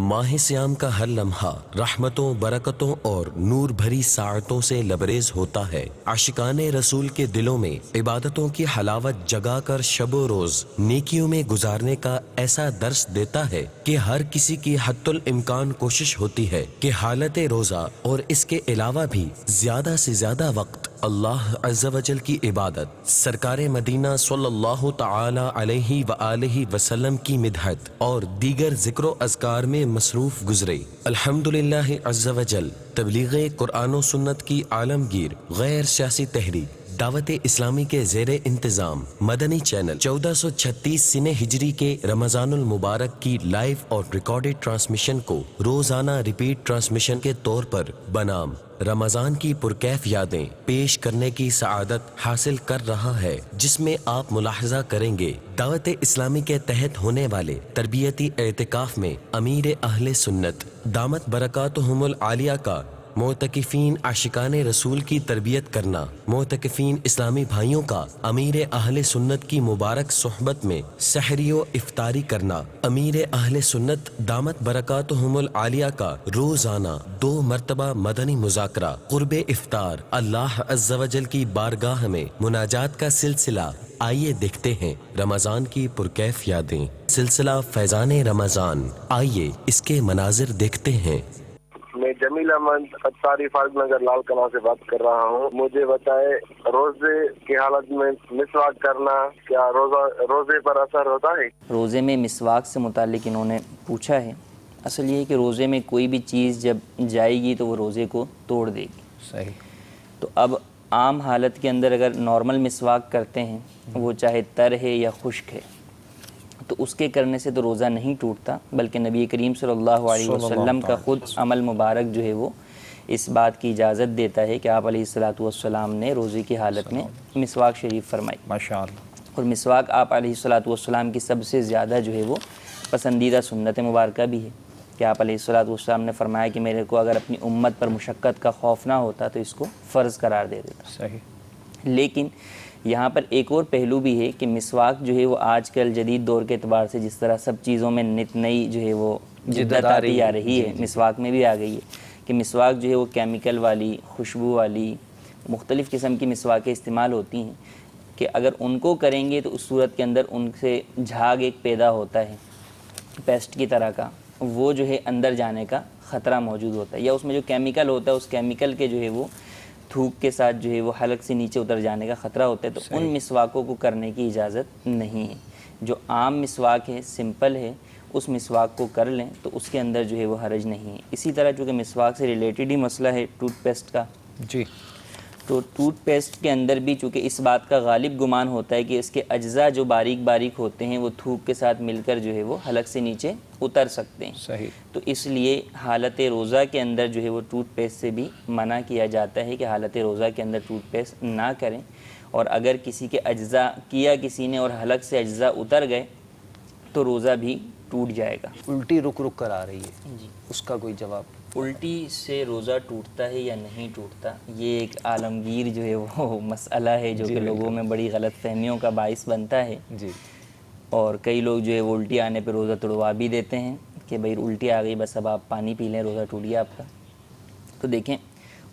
ماہ سیام کا ہر لمحہ رحمتوں، برکتوں اور نور بھری ساعتوں سے لبریز ہوتا ہے۔ عاشقان رسول کے دلوں میں عبادتوں کی حلاوت جگا کر شب و روز نیکیوں میں گزارنے کا ایسا درس دیتا ہے کہ ہر کسی کی حتی الامکان کوشش ہوتی ہے کہ حالت روزہ اور اس کے علاوہ بھی زیادہ سے زیادہ وقت اللہ عز و جل کی عبادت، سرکار مدینہ صلی اللہ تعالی علیہ وآلہ وسلم کی مدحت اور دیگر ذکر و اذکار میں مصروف گزرے۔ الحمدللہ عز و جل تبلیغ قرآن و سنت کی عالمگیر غیر سیاسی تحریک دعوت اسلامی کے زیر انتظام مدنی چینل 1436 سنہ ہجری کے رمضان المبارک کی لائیو اور ریکارڈڈ ٹرانسمیشن کو روزانہ ریپیٹ ٹرانسمیشن کے طور پر بنام رمضان کی پرکیف یادیں پیش کرنے کی سعادت حاصل کر رہا ہے، جس میں آپ ملاحظہ کریں گے دعوت اسلامی کے تحت ہونے والے تربیتی اعتکاف میں امیر اہل سنت دامت برکاتہم العالیہ کا معتکفین عاشقان رسول کی تربیت کرنا، معتکفین اسلامی بھائیوں کا امیر اہل سنت کی مبارک صحبت میں سحری و افطاری کرنا، امیر اہل سنت دامت برکاتہم العالیہ کا روزانہ 2 مرتبہ مدنی مذاکرہ قرب افطار، اللہ عز و جل کی بارگاہ میں مناجات کا سلسلہ۔ آئیے دیکھتے ہیں رمضان کی پرکیف یادیں، سلسلہ فیضان رمضان۔ آئیے اس کے مناظر دیکھتے ہیں۔ میں جمیل احمد اتاری فاضل نگر لال کلا سے بات کر رہا ہوں۔ مجھے بتائے روزے کی حالت میں مسواک کرنا کیا روزے پر اثر ہوتا ہے؟ روزے میں مسواک سے متعلق انہوں نے پوچھا ہے۔ اصل یہ ہے کہ روزے میں کوئی بھی چیز جب جائے گی تو وہ روزے کو توڑ دے گی۔ صحیح۔ تو اب عام حالت کے اندر اگر نارمل مسواک کرتے ہیں، وہ چاہے تر ہے یا خشک ہے، تو اس کے کرنے سے تو روزہ نہیں ٹوٹتا، بلکہ نبی کریم صلی اللہ علیہ وسلم کا خود عمل مبارک جو ہے وہ اس بات کی اجازت دیتا ہے کہ آپ علیہ الصلاۃ والسلام نے روزے کی حالت میں مسواک شریف فرمائی۔ ماشاءاللہ۔ اور مسواک آپ علیہ الصلاۃ والسلام کی سب سے زیادہ جو ہے وہ پسندیدہ سنت مبارکہ بھی ہے کہ آپ علیہ الصلاۃ والسلام نے فرمایا کہ میرے کو اگر اپنی امت پر مشقت کا خوف نہ ہوتا تو اس کو فرض قرار دے دیتا۔ صحیح۔ لیکن یہاں پر ایک اور پہلو بھی ہے کہ مسواک جو ہے وہ آج کل جدید دور کے اعتبار سے جس طرح سب چیزوں میں نت نئی جو ہے وہ جدت آتی آ رہی ہے، مسواک میں بھی آ گئی ہے کہ مسواک جو ہے وہ کیمیکل والی، خوشبو والی مختلف قسم کی مسواکیں استعمال ہوتی ہیں کہ اگر ان کو کریں گے تو اس صورت کے اندر ان سے جھاگ ایک پیدا ہوتا ہے پیسٹ کی طرح کا، وہ جو ہے اندر جانے کا خطرہ موجود ہوتا ہے، یا اس میں جو کیمیکل ہوتا ہے اس کیمیکل کے جو ہے وہ تھوک کے ساتھ جو ہے وہ حلق سے نیچے اتر جانے کا خطرہ ہوتا ہے۔ تو ان مسواکوں کو کرنے کی اجازت نہیں ہے۔ جو عام مسواک ہے، سمپل ہے، اس مسواک کو کر لیں تو اس کے اندر جو ہے وہ حرج نہیں ہے۔ اسی طرح چونکہ مسواک سے ریلیٹڈ ہی مسئلہ ہے ٹوتھ پیسٹ کا، جی، تو ٹوتھ پیسٹ کے اندر بھی چونکہ اس بات کا غالب گمان ہوتا ہے کہ اس کے اجزاء جو باریک باریک ہوتے ہیں وہ تھوک کے ساتھ مل کر جو ہے وہ حلق سے نیچے اتر سکتے ہیں۔ صحیح۔ تو اس لیے حالت روزہ کے اندر جو ہے وہ ٹوتھ پیسٹ سے بھی منع کیا جاتا ہے کہ حالت روزہ کے اندر ٹوتھ پیسٹ نہ کریں، اور اگر کسی کے اجزاء کیا کسی نے اور حلق سے اجزاء اتر گئے تو روزہ بھی ٹوٹ جائے گا۔ الٹی رک رک کر آ رہی ہے، جی، اس کا کوئی جواب؟ الٹی سے روزہ ٹوٹتا ہے یا نہیں ٹوٹتا، یہ ایک عالمگیر جو ہے وہ مسئلہ ہے جو کہ لوگوں میں بڑی غلط فہمیوں کا باعث بنتا ہے۔ جی، اور کئی لوگ جو ہے وہ الٹی آنے پہ روزہ توڑوا بھی دیتے ہیں کہ بھئی الٹی آ گئی بس اب آپ پانی پی لیں روزہ ٹوٹ گیا آپ کا۔ تو دیکھیں،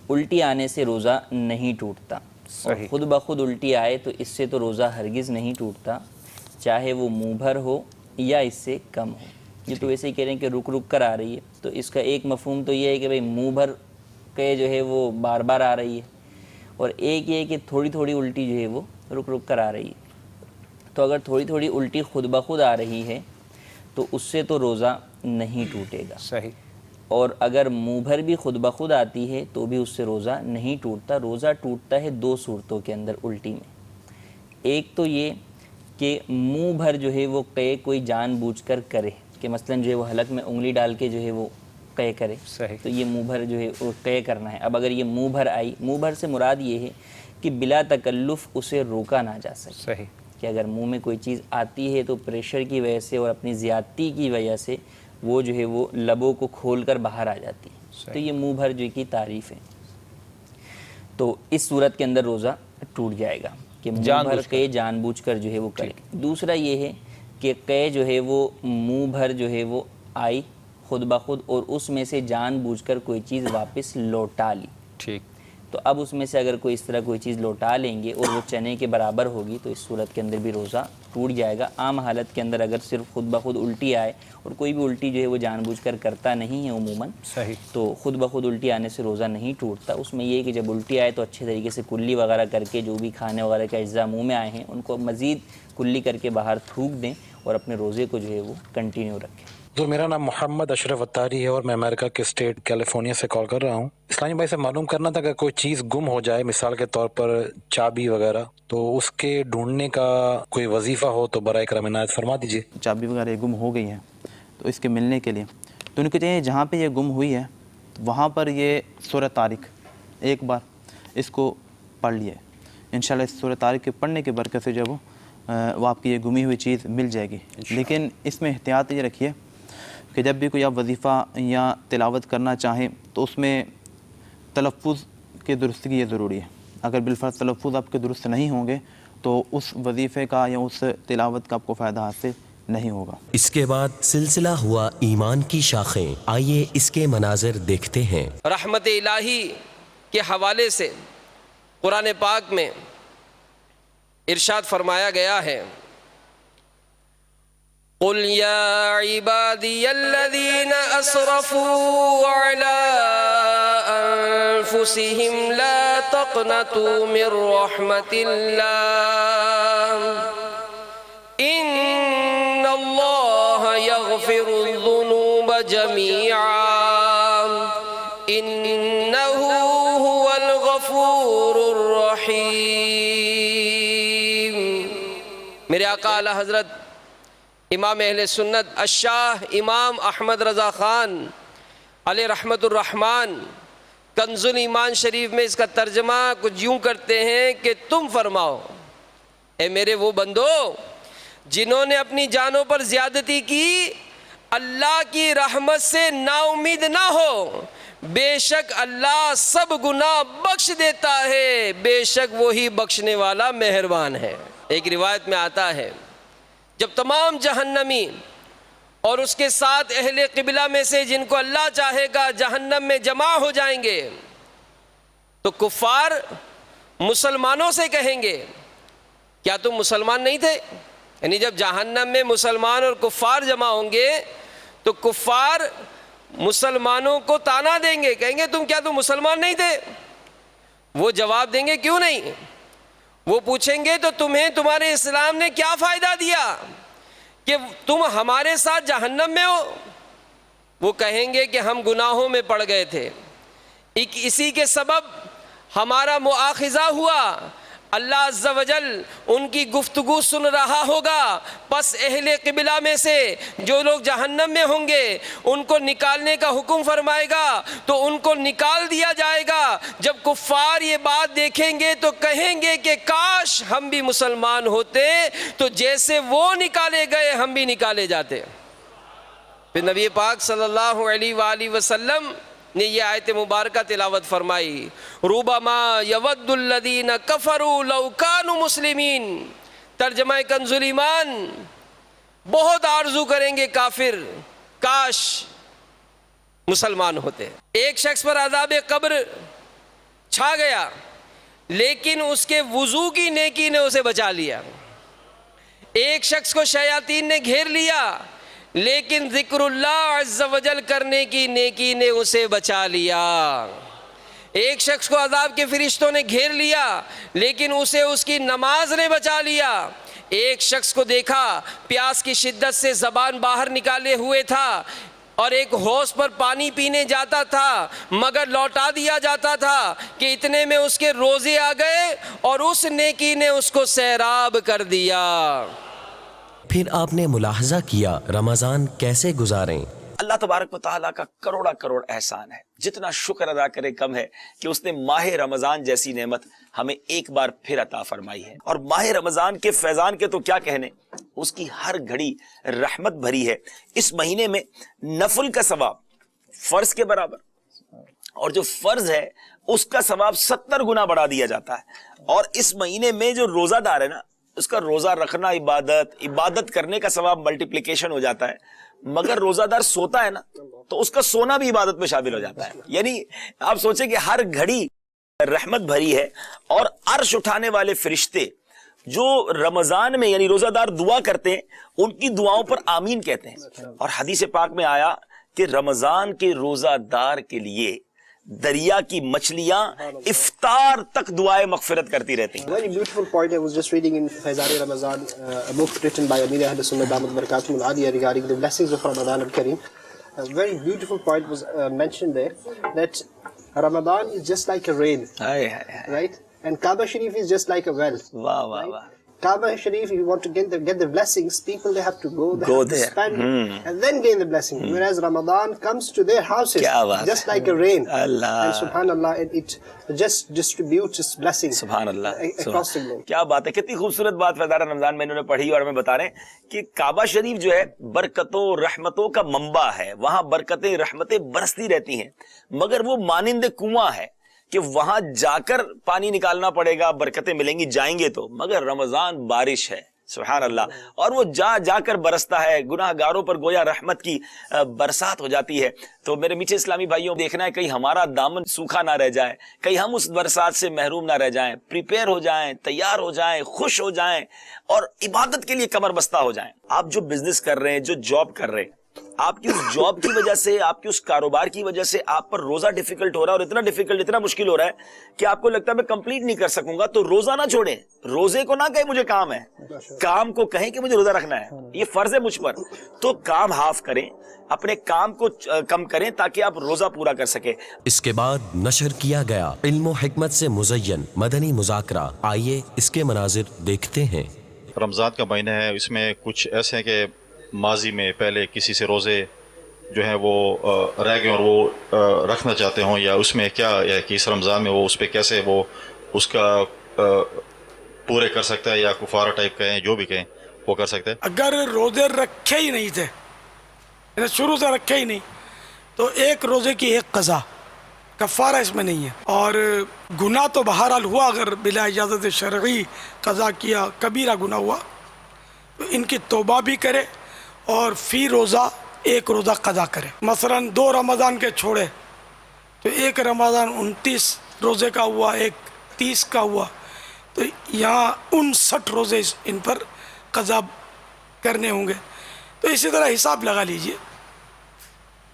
الٹی آنے سے روزہ نہیں ٹوٹتا، اور خود بخود الٹی آئے تو اس سے تو روزہ ہرگز نہیں ٹوٹتا، چاہے وہ منہ بھر ہو یا اس سے کم ہو۔ یہ تو ویسے ہی کہہ رہے ہیں کہ رک رک کر آ رہی ہے، تو اس کا ایک مفہوم تو یہ ہے کہ بھئی منہ بھر کے جو ہے وہ بار بار آ رہی ہے، اور ایک یہ ہے کہ تھوڑی تھوڑی الٹی جو ہے وہ رک رک کر آ رہی ہے۔ تو اگر تھوڑی تھوڑی الٹی خود بخود آ رہی ہے تو اس سے تو روزہ نہیں ٹوٹے گا۔ صحیح۔ اور اگر منہ بھر بھی خود بخود آتی ہے تو بھی اس سے روزہ نہیں ٹوٹتا۔ روزہ ٹوٹتا ہے 2 صورتوں کے اندر الٹی میں۔ ایک تو یہ کہ منہ بھر جو ہے وہ قے کوئی جان بوجھ کر کرے، کہ مثلا جو ہے وہ حلق میں انگلی ڈال کے جو ہے وہ قے کرے، صحیح، تو یہ منہ بھر جو ہے وہ قے کرنا ہے۔ اب اگر یہ منہ بھر آئی، منہ بھر سے مراد یہ ہے کہ بلا تکلف اسے روکا نہ جا سکے، صحیح، کہ اگر منہ میں کوئی چیز آتی ہے تو پریشر کی وجہ سے اور اپنی زیادتی کی وجہ سے وہ جو ہے وہ لبوں کو کھول کر باہر آ جاتی ہے، تو یہ منہ بھر جو کی تعریف ہے۔ تو اس صورت کے اندر روزہ ٹوٹ جائے گا کہ منہ بھر قے جان بوجھ کر جو ہے وہ کرے۔ دوسرا یہ ہے کہ قے جو ہے وہ منہ بھر جو ہے وہ آئی خود بخود اور اس میں سے جان بوجھ کر کوئی چیز واپس لوٹا لی. ٹھیک. تو اب اس میں سے اگر کوئی اس طرح کوئی چیز لوٹا لیں گے اور وہ چنے کے برابر ہوگی تو اس صورت کے اندر بھی روزہ ٹوٹ جائے گا. عام حالت کے اندر اگر صرف خود بخود الٹی آئے اور کوئی بھی الٹی جو ہے وہ جان بوجھ کر کرتا نہیں ہے عموماً, صحیح, تو خود بخود الٹی آنے سے روزہ نہیں ٹوٹتا. اس میں یہ ہے کہ جب الٹی آئے تو اچھے طریقے سے کلی وغیرہ کر کے جو بھی کھانے وغیرہ کے اجزاء منہ میں آئے ہیں ان کو مزید کلی کر کے باہر تھوک دیں اور اپنے روزے کو جو ہے وہ کنٹینیو رکھیں. تو میرا نام محمد اشرف اتاری ہے اور میں امریکہ کے اسٹیٹ کیلیفورنیا سے کال کر رہا ہوں. اسلامی بھائی سے معلوم کرنا تھا کہ کوئی چیز گم ہو جائے, مثال کے طور پر چابی وغیرہ, تو اس کے ڈھونڈنے کا کوئی وظیفہ ہو تو برائے کرم عنایت فرما دیجیے. چابی وغیرہ گم ہو گئی ہیں تو اس کے ملنے کے لیے تو ان کو چاہیے جہاں پہ یہ گم ہوئی ہے وہاں پر یہ سورہ طارق ایک بار اس کو پڑھ لیا ہے. انشاءاللہ اس سورہ طارق کے پڑھنے کے برکت سے جو وہ آپ کی یہ گمی ہوئی چیز مل جائے گی. لیکن اس میں احتیاط یہ رکھیے کہ جب بھی کوئی آپ وظیفہ یا تلاوت کرنا چاہیں تو اس میں تلفظ کی درستگی یہ ضروری ہے. اگر بالفرض تلفظ آپ کے درست نہیں ہوں گے تو اس وظیفے کا یا اس تلاوت کا آپ کو فائدہ حاصل نہیں ہوگا. اس کے بعد سلسلہ ہوا ایمان کی شاخیں. آئیے اس کے مناظر دیکھتے ہیں. رحمت الہی کے حوالے سے قرآن پاک میں ارشاد فرمایا گیا ہے, قل یا عبادی الذین اسرفوا علی انفسہم لا تقنطوا من رحمت اللہ ان اللہ یغفر الذنوب جمیعا انہ هو الغفور الرحیم. میرے آقا اعلی حضرت امام اہل سنت الشاہ امام احمد رضا خان علیہ رحمت الرحمن کنز الایمان شریف میں اس کا ترجمہ کچھ یوں کرتے ہیں کہ تم فرماؤ اے میرے وہ بندو جنہوں نے اپنی جانوں پر زیادتی کی, اللہ کی رحمت سے نا امید نہ ہو, بے شک اللہ سب گناہ بخش دیتا ہے, بے شک وہی بخشنے والا مہربان ہے. ایک روایت میں آتا ہے جب تمام جہنمی اور اس کے ساتھ اہل قبلہ میں سے جن کو اللہ چاہے گا جہنم میں جمع ہو جائیں گے تو کفار مسلمانوں سے کہیں گے کیا تم مسلمان نہیں تھے؟ یعنی جب جہنم میں مسلمان اور کفار جمع ہوں گے تو کفار مسلمانوں کو تانا دیں گے, کہیں گے کیا تم مسلمان نہیں تھے؟ وہ جواب دیں گے کیوں نہیں. وہ پوچھیں گے تو تمہیں تمہارے اسلام نے کیا فائدہ دیا کہ تم ہمارے ساتھ جہنم میں ہو؟ وہ کہیں گے کہ ہم گناہوں میں پڑ گئے تھے, اسی کے سبب ہمارا مؤاخذہ ہوا. اللہ عز و جل ان کی گفتگو سن رہا ہوگا, پس اہل قبلہ میں سے جو لوگ جہنم میں ہوں گے ان کو نکالنے کا حکم فرمائے گا تو ان کو نکال دیا جائے گا. جب کفار یہ بات دیکھیں گے تو کہیں گے کہ کاش ہم بھی مسلمان ہوتے تو جیسے وہ نکالے گئے ہم بھی نکالے جاتے. پھر نبی پاک صلی اللہ علیہ وآلہ وسلم نے یہ آیت مبارکہ تلاوت فرمائی, ربما یود الذین کفروا لو کانوا مسلمین. ترجمہ کنز الایمان, بہت آرزو کریں گے کافر کاش مسلمان ہوتے. ایک شخص پر عذاب قبر چھا گیا لیکن اس کے وضو کی نیکی نے اسے بچا لیا. ایک شخص کو شیاطین نے گھیر لیا لیکن ذکر اللہ عز و جل کرنے کی نیکی نے اسے بچا لیا. ایک شخص کو عذاب کے فرشتوں نے گھیر لیا لیکن اسے اس کی نماز نے بچا لیا. ایک شخص کو دیکھا پیاس کی شدت سے زبان باہر نکالے ہوئے تھا اور ایک حوض پر پانی پینے جاتا تھا مگر لوٹا دیا جاتا تھا کہ اتنے میں اس کے روزے آ گئے اور اس نیکی نے اس کو سیراب کر دیا. پھر آپ نے ملاحظہ کیا رمضان کیسے گزاریں. اللہ تبارک و تعالیٰ کا کروڑا کروڑ احسان ہے, جتنا شکر ادا کرے کم ہے کہ اس نے ماہ رمضان جیسی نعمت ہمیں ایک بار پھر عطا فرمائی ہے. اور ماہ رمضان کے فیضان کے تو کیا کہنے, اس کی ہر گھڑی رحمت بھری ہے. اس مہینے میں نفل کا ثواب فرض کے برابر اور جو فرض ہے اس کا ثواب 70 گنا بڑھا دیا جاتا ہے. اور اس مہینے میں جو روزہ دار ہے نا اس کا روزہ رکھنا عبادت کرنے کا ثواب ملٹیپلیکیشن ہو جاتا ہے، مگر روزہ دار سوتا ہے نا تو اس کا سونا بھی عبادت میں شامل ہو جاتا ہے. یعنی آپ سوچیں کہ ہر گھڑی رحمت بھری ہے، اور عرش اٹھانے والے فرشتے جو رمضان میں یعنی روزہ دار دعا کرتے ہیں ان کی دعاؤں پر آمین کہتے ہیں. اور حدیث پاک میں آیا کہ رمضان کے روزہ دار کے لیے دریا کی مچھلیاں افطار تک دعائیں مغفرت کرتی رہتی ہیں. Very beautiful point. I was just reading in Faizan Ramadan, a book written by Amir Ahl Sunnah Damat Barakatuh Al-Aliyah regarding the blessings of Ramadan al-Kareem. A very beautiful point was mentioned there, that Ramadan is just like a rain, right? And Kaaba Sharif is just like a well. واہ واہ واہ. Kaaba Sharif, if you want to get the blessings, people, they have to go there, Go have to there. spend and then gain the blessing. Whereas Ramadan comes to their houses کیا بات just like a rain. Allah. And subhanallah, it just distributes its blessings سبحان اللہ. across the globe. کیا بات ہے، کتنی خوبصورت بات فیضان رمضان میں انہوں نے پڑھی اور ہمیں بتا رہے ہیں کہ کعبہ شریف جو ہے برکتوں رحمتوں کا منبع ہے، وہاں برکتیں رحمتیں برستی رہتی ہیں، مگر وہ مانند کنواں ہے کہ وہاں جا کر پانی نکالنا پڑے گا، برکتیں ملیں گی جائیں گے تو. مگر رمضان بارش ہے، سبحان اللہ، اور وہ جا کر برستا ہے، گناہ گاروں پر گویا رحمت کی برسات ہو جاتی ہے. تو میرے میٹھے اسلامی بھائیوں، دیکھنا ہے کہیں ہمارا دامن سوکھا نہ رہ جائے، کہیں ہم اس برسات سے محروم نہ رہ جائیں. پریپیئر ہو جائیں، تیار ہو جائیں، خوش ہو جائیں اور عبادت کے لیے کمر بستہ ہو جائیں. آپ جو بزنس کر رہے ہیں، جو جاب کر رہے ہیں، آپ کی اس جاب کی وجہ سے، آپ کی اس کاروبار کی وجہ سے آپ پر روزہ ڈیفیکلٹ ہو رہا ہے، اور اتنا ڈیفیکلٹ، اتنا مشکل ہو رہا ہے کہ آپ کو لگتا ہے میں کمپلیٹ نہیں کر سکوں گا، تو روزہ نہ چھوڑیں. روزے کو نہ کہیں مجھے کام ہے، کام کو کہیں کہ مجھے روزہ رکھنا ہے، یہ فرض ہے مجھ پر. تو کام ہاف کریں، اپنے کام کو کم کریں تاکہ آپ روزہ پورا کر سکیں. اس کے بعد نشر کیا گیا علم و حکمت سے مزین مدنی مذاکرہ. آئیے اس کے مناظر دیکھتے ہیں. رمضان کا مہینہ ہے، اس میں کچھ ایسے ہیں کہ ماضی میں پہلے کسی سے روزے جو ہیں وہ رہ گئے اور وہ رکھنا چاہتے ہوں، یا اس میں کیا ہے کہ اس رمضان میں وہ اس پہ کیسے وہ اس کا پورے کر سکتا ہے، یا کفارہ ٹائپ کہیں جو بھی کہیں وہ کر سکتا ہے. اگر روزے رکھے ہی نہیں تھے، شروع سے رکھے ہی نہیں، تو ایک روزے کی ایک قضا، کفارہ اس میں نہیں ہے. اور گناہ تو بہرحال ہوا، اگر بلا اجازت شرعی قضا کیا، کبیرہ گناہ ہوا، تو ان کی توبہ بھی کرے اور فی روزہ ایک روزہ قضا کرے. مثلا 2 رمضان کے چھوڑے تو ایک رمضان 29 روزے کا ہوا، ایک 30 کا ہوا، تو یہاں 59 روزے ان پر قضا کرنے ہوں گے. تو اسی طرح حساب لگا لیجئے.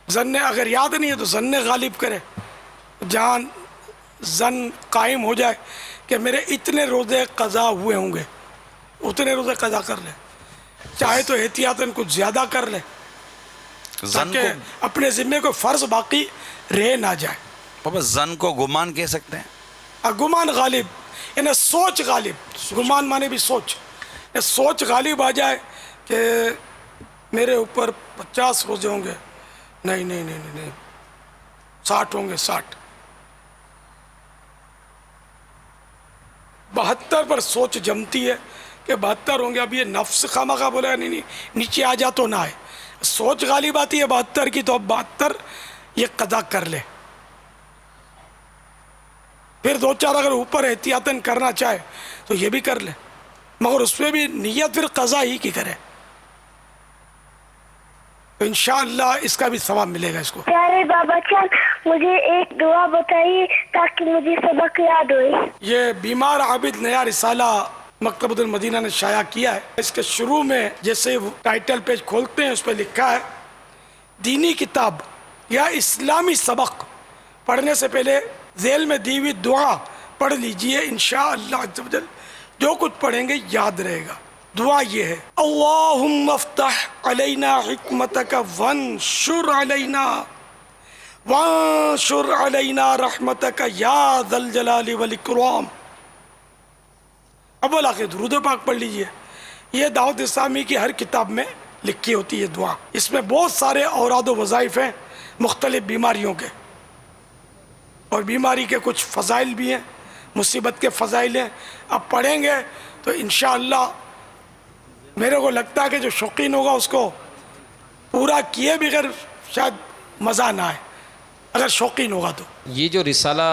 ظن اگر یاد نہیں ہے تو ظن غالب کرے، جہاں ظن قائم ہو جائے کہ میرے اتنے روزے قضا ہوئے ہوں گے، اتنے روزے قضا کر لے. چاہے تو احتیاطاً کچھ زیادہ کر لے تاکہ اپنے ذمے کو فرض باقی رہ نہ جائے. پاپا زن کو گمان کہہ سکتے ہیں؟ گمان غالب، یعنی سوچ غالب. گمان مانے بھی سوچ، سوچ غالب آ جائے کہ میرے اوپر 50 روزے ہوں گے، نہیں نہیں نہیں نہیں 60 ہوں گے، 60 72 پر سوچ جمتی ہے کہ 72 ہوں گے. اب یہ نفس خامخواہ بولا نہیں نیچے آ جا تو نہ آئے، سوچ غالب آتی ہے 72 کی، تو اب 72 یہ قضا کر لے. پھر 2-4 اگر اوپر احتیاطاً کرنا چاہے تو یہ بھی کر لے، مگر اس میں بھی نیت پھر قضا ہی کی کرے، تو انشاءاللہ اس کا بھی ثواب ملے گا اس کو. پیارے بابا جان، مجھے ایک دعا بتائیے تاکہ مجھے سبق یاد ہوئے. یہ بیمار عابد نیا رسالہ مکتبۃ المدینہ نے شائع کیا ہے. اس کے شروع میں جیسے ٹائٹل پیج کھولتے ہیں اس پہ لکھا ہے دینی کتاب یا اسلامی سبق پڑھنے سے پہلے ذیل میں دی ہوئی دعا پڑھ لیجئے، انشاءاللہ عز و جل جو کچھ پڑھیں گے یاد رہے گا. دعا یہ ہے، اللہم افتح علینا حکمتک وانشر علینا رحمتک یا ذا الجلال والاکرام. اول آخر درود پاک پڑھ لیجئے. یہ دعوت اسلامی کی ہر کتاب میں لکھی ہوتی ہے دعا. اس میں بہت سارے اوراد و وظائف ہیں مختلف بیماریوں کے، اور بیماری کے کچھ فضائل بھی ہیں، مصیبت کے فضائل ہیں. اب پڑھیں گے تو انشاءاللہ میرے کو لگتا ہے کہ جو شوقین ہوگا اس کو پورا کیے بغیر شاید مزہ نہ آئے، اگر شوقین ہوگا تو. یہ جو رسالہ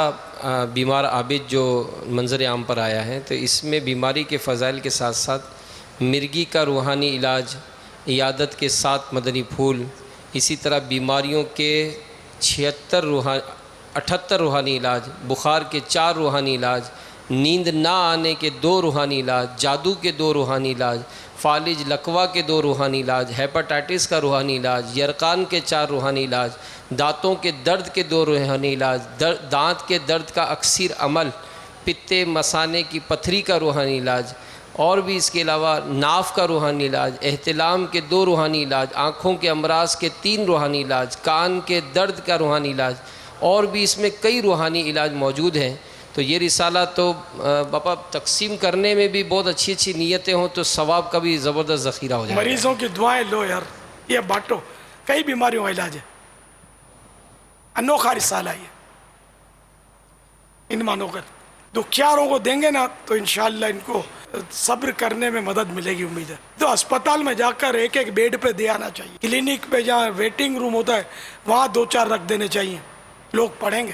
بیمار عابد جو منظر عام پر آیا ہے، تو اس میں بیماری کے فضائل کے ساتھ ساتھ مرگی کا روحانی علاج، عیادت کے 7 مدنی پھول، اسی طرح بیماریوں کے 78 روحانی علاج، بخار کے 4 روحانی علاج، نیند نہ آنے کے 2 روحانی علاج، جادو کے 2 روحانی علاج، فالج لقوا کے 2 روحانی علاج، ہیپاٹائٹس کا روحانی علاج، یرقان کے 4 روحانی علاج، دانتوں کے درد کے 2 روحانی علاج، دانت کے درد کا اکثر عمل، پتے مثانے کی پتھری کا روحانی علاج، اور بھی اس کے علاوہ ناف کا روحانی علاج، احتلام کے 2 روحانی علاج، آنکھوں کے امراض کے 3 روحانی علاج، کان کے درد کا روحانی علاج، اور بھی اس میں کئی روحانی علاج موجود ہیں۔ تو یہ رسالہ تو باپا تقسیم کرنے میں بھی بہت اچھی اچھی نیتیں ہوں تو ثواب کا بھی زبردست ذخیرہ ہو جائے گا۔ مریضوں کی دعائیں لو یار، یہ بانٹو، کئی بیماریوں کا علاج ہے، انوکھا رسالہ یہ، ان مانو کر دکھیاروں کو دیں گے نا تو انشاءاللہ ان کو صبر کرنے میں مدد ملے گی، امید ہے۔ تو اسپتال میں جا کر ایک ایک بیڈ پہ دے آنا چاہیے، کلینک پہ جہاں ویٹنگ روم ہوتا ہے وہاں 2-4 رکھ دینے چاہیے، لوگ پڑھیں گے،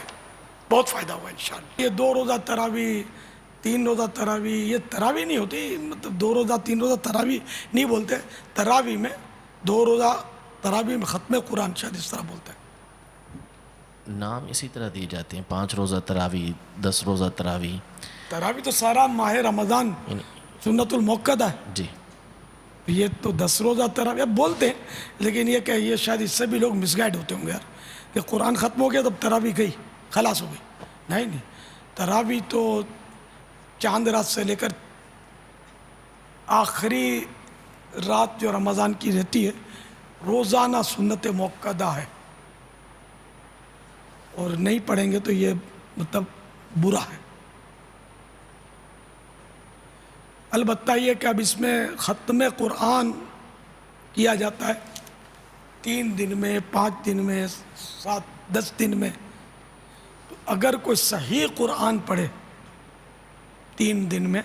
بہت فائدہ ہوگا انشاءاللہ۔ یہ 2 روزہ تراویح، 3 روزہ تراویح، یہ تراویح نہیں ہوتی، مطلب 2 روزہ 3 روزہ تراویح نہیں بولتے، تراویح میں 2 روزہ تراویح میں ختم قرآن شاید اس طرح بولتے ہیں۔ نام اسی طرح دیے جاتے ہیں، 5 روزہ تراویح، 10 روزہ تراویح۔ تراویح تو سارا ماہ رمضان سنت المؤکدہ ہے جی، یہ تو 10 روزہ تراویح اب بولتے ہیں، لیکن یہ کہ یہ شاید اس سے بھی لوگ مس گائیڈ ہوتے ہوں گے یار کہ قرآن ختم ہو گیا تب تراویح گئی، خلاص ہو گئی۔ نہیں، تراویح تو چاند رات سے لے کر آخری رات جو رمضان کی رہتی ہے، روزانہ سنت مؤکدہ ہے، اور نہیں پڑھیں گے تو یہ مطلب برا ہے۔ البتہ یہ کہ اب اس میں ختم قرآن کیا جاتا ہے 3 دن میں، 5 دن میں، 7-10 دن میں، تو اگر کوئی صحیح قرآن پڑھے 3 دن میں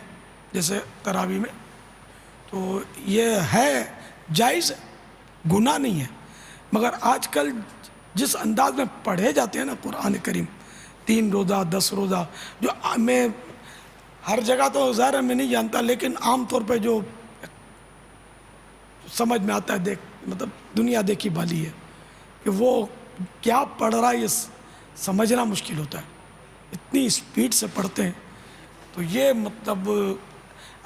جیسے تراویح میں تو یہ ہے جائز، گناہ نہیں ہے۔ مگر آج کل جس انداز میں پڑھے جاتے ہیں نا قرآن کریم، 3 روزہ 10 روزہ، جو میں ہر جگہ تو ظاہر ہے میں نہیں جانتا، لیکن عام طور پہ جو سمجھ میں آتا ہے، مطلب دنیا دیکھی بھالی ہے کہ وہ کیا پڑھ رہا ہے یہ سمجھنا مشکل ہوتا ہے، اتنی اسپیڈ سے پڑھتے ہیں۔ تو یہ مطلب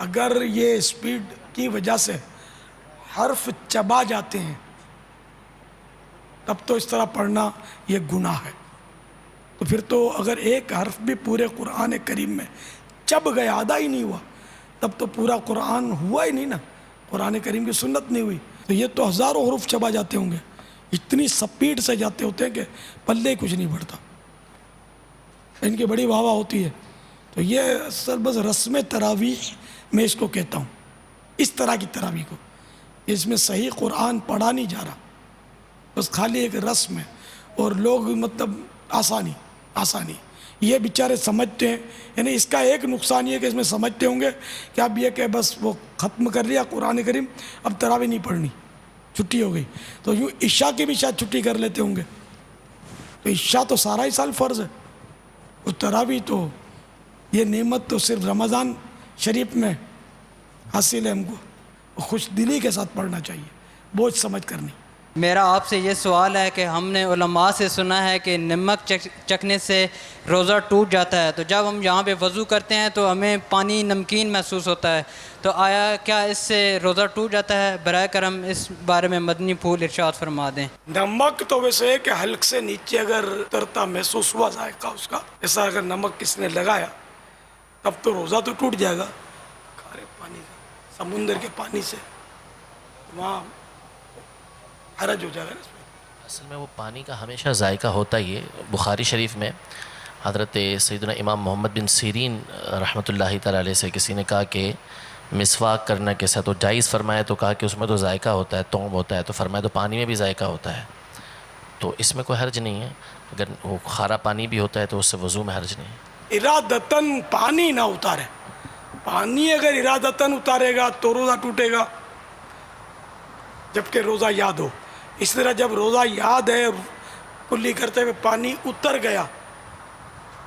اگر یہ اسپیڈ کی وجہ سے حرف چبا جاتے ہیں تب تو اس طرح پڑھنا یہ گناہ ہے۔ تو پھر تو اگر ایک حرف بھی پورے قرآن کریم میں چب گیا، ادا ہی نہیں ہوا، تب تو پورا قرآن ہوا ہی نہیں نا، قرآن کریم کی سنت نہیں ہوئی۔ تو یہ تو ہزاروں حروف چبا جاتے ہوں گے، اتنی سپیڈ سے جاتے ہوتے ہیں کہ پلے ہی کچھ نہیں بڑھتا، ان کی بڑی واہ واہ ہوتی ہے۔ تو یہ اصل بس رسم تراویح میں اس کو کہتا ہوں، اس طرح کی تراویح کو، اس میں صحیح قرآن پڑھا نہیں جا رہا، بس خالی ایک رسم ہے، اور لوگ مطلب آسانی یہ بیچارے سمجھتے ہیں۔ یعنی اس کا ایک نقصان یہ کہ اس میں سمجھتے ہوں گے کہ اب یہ کہ بس وہ ختم کر لیا قرآن کریم، اب تراویح نہیں پڑھنی، چھٹی ہو گئی، تو یوں عشاء کی بھی شاید چھٹی کر لیتے ہوں گے۔ تو عشاء تو سارا ہی سال فرض ہے، اور تراویح تو یہ نعمت تو صرف رمضان شریف میں حاصل ہے ہم کو، خوش دلی کے ساتھ پڑھنا چاہیے، بوجھ سمجھ کر نہیں۔ میرا آپ سے یہ سوال ہے کہ ہم نے علماء سے سنا ہے کہ نمک چکھنے سے روزہ ٹوٹ جاتا ہے، تو جب ہم یہاں پہ وضو کرتے ہیں تو ہمیں پانی نمکین محسوس ہوتا ہے، تو آیا کیا اس سے روزہ ٹوٹ جاتا ہے؟ برائے کرم اس بارے میں مدنی پھول ارشاد فرما دیں۔ نمک تو ویسے ہے کہ حلق سے نیچے اگر اترتا محسوس ہوا ذائقہ اس کا، ایسا اگر نمک کس نے لگایا تب تو روزہ تو ٹوٹ جائے گا، کھارے پانی کا، سمندر کے پانی سے وہاں حرج ہو جائے گا۔ اصل میں وہ پانی کا ہمیشہ ذائقہ ہوتا ہی ہے۔ بخاری شریف میں حضرت سیدنا امام محمد بن سیرین رحمۃ اللہ تعالی علیہ سے کسی نے کہا کہ مسواک کرنا کیسا، تو جائز فرمایا، تو کہا کہ اس میں تو ذائقہ ہوتا ہے، توم ہوتا ہے، تو فرمایا تو پانی میں بھی ذائقہ ہوتا ہے، تو اس میں کوئی حرج نہیں ہے، اگر وہ کھارا پانی بھی ہوتا ہے تو اس سے وضو میں حرج نہیں ہے۔ ارادتاً پانی نہ اتارے، پانی اگر ارادتاً اتارے گا تو روزہ ٹوٹے گا، جبکہ روزہ یاد ہو۔ اس طرح جب روزہ یاد ہے، کلی کرتے ہوئے پانی اتر گیا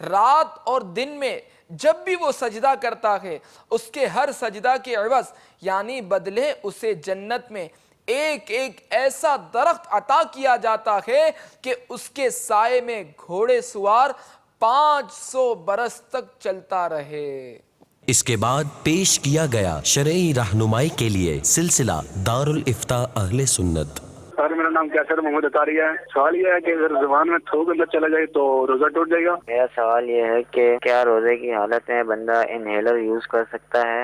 رات اور دن میں جب بھی وہ سجدہ کرتا ہے اس کے ہر سجدہ کے عوض یعنی بدلے اسے جنت میں ایک ایک ایسا درخت عطا کیا جاتا ہے کہ اس کے سائے میں گھوڑے سوار 500 برس تک چلتا رہے۔ اس کے بعد پیش کیا گیا شرعی رہنمائی کے لیے سلسلہ دار الافتاء اہل سنت۔ سر میرا نام کیسر محمد اطاری ہے۔ سوال یہ ہے کہ اگر زبان میں تھوک اندر چلا جائے تو روزہ ٹوٹ جائے گا؟ میرا سوال یہ ہے کہ کیا روزے کی حالت میں بندہ انہیلر یوز کر سکتا ہے؟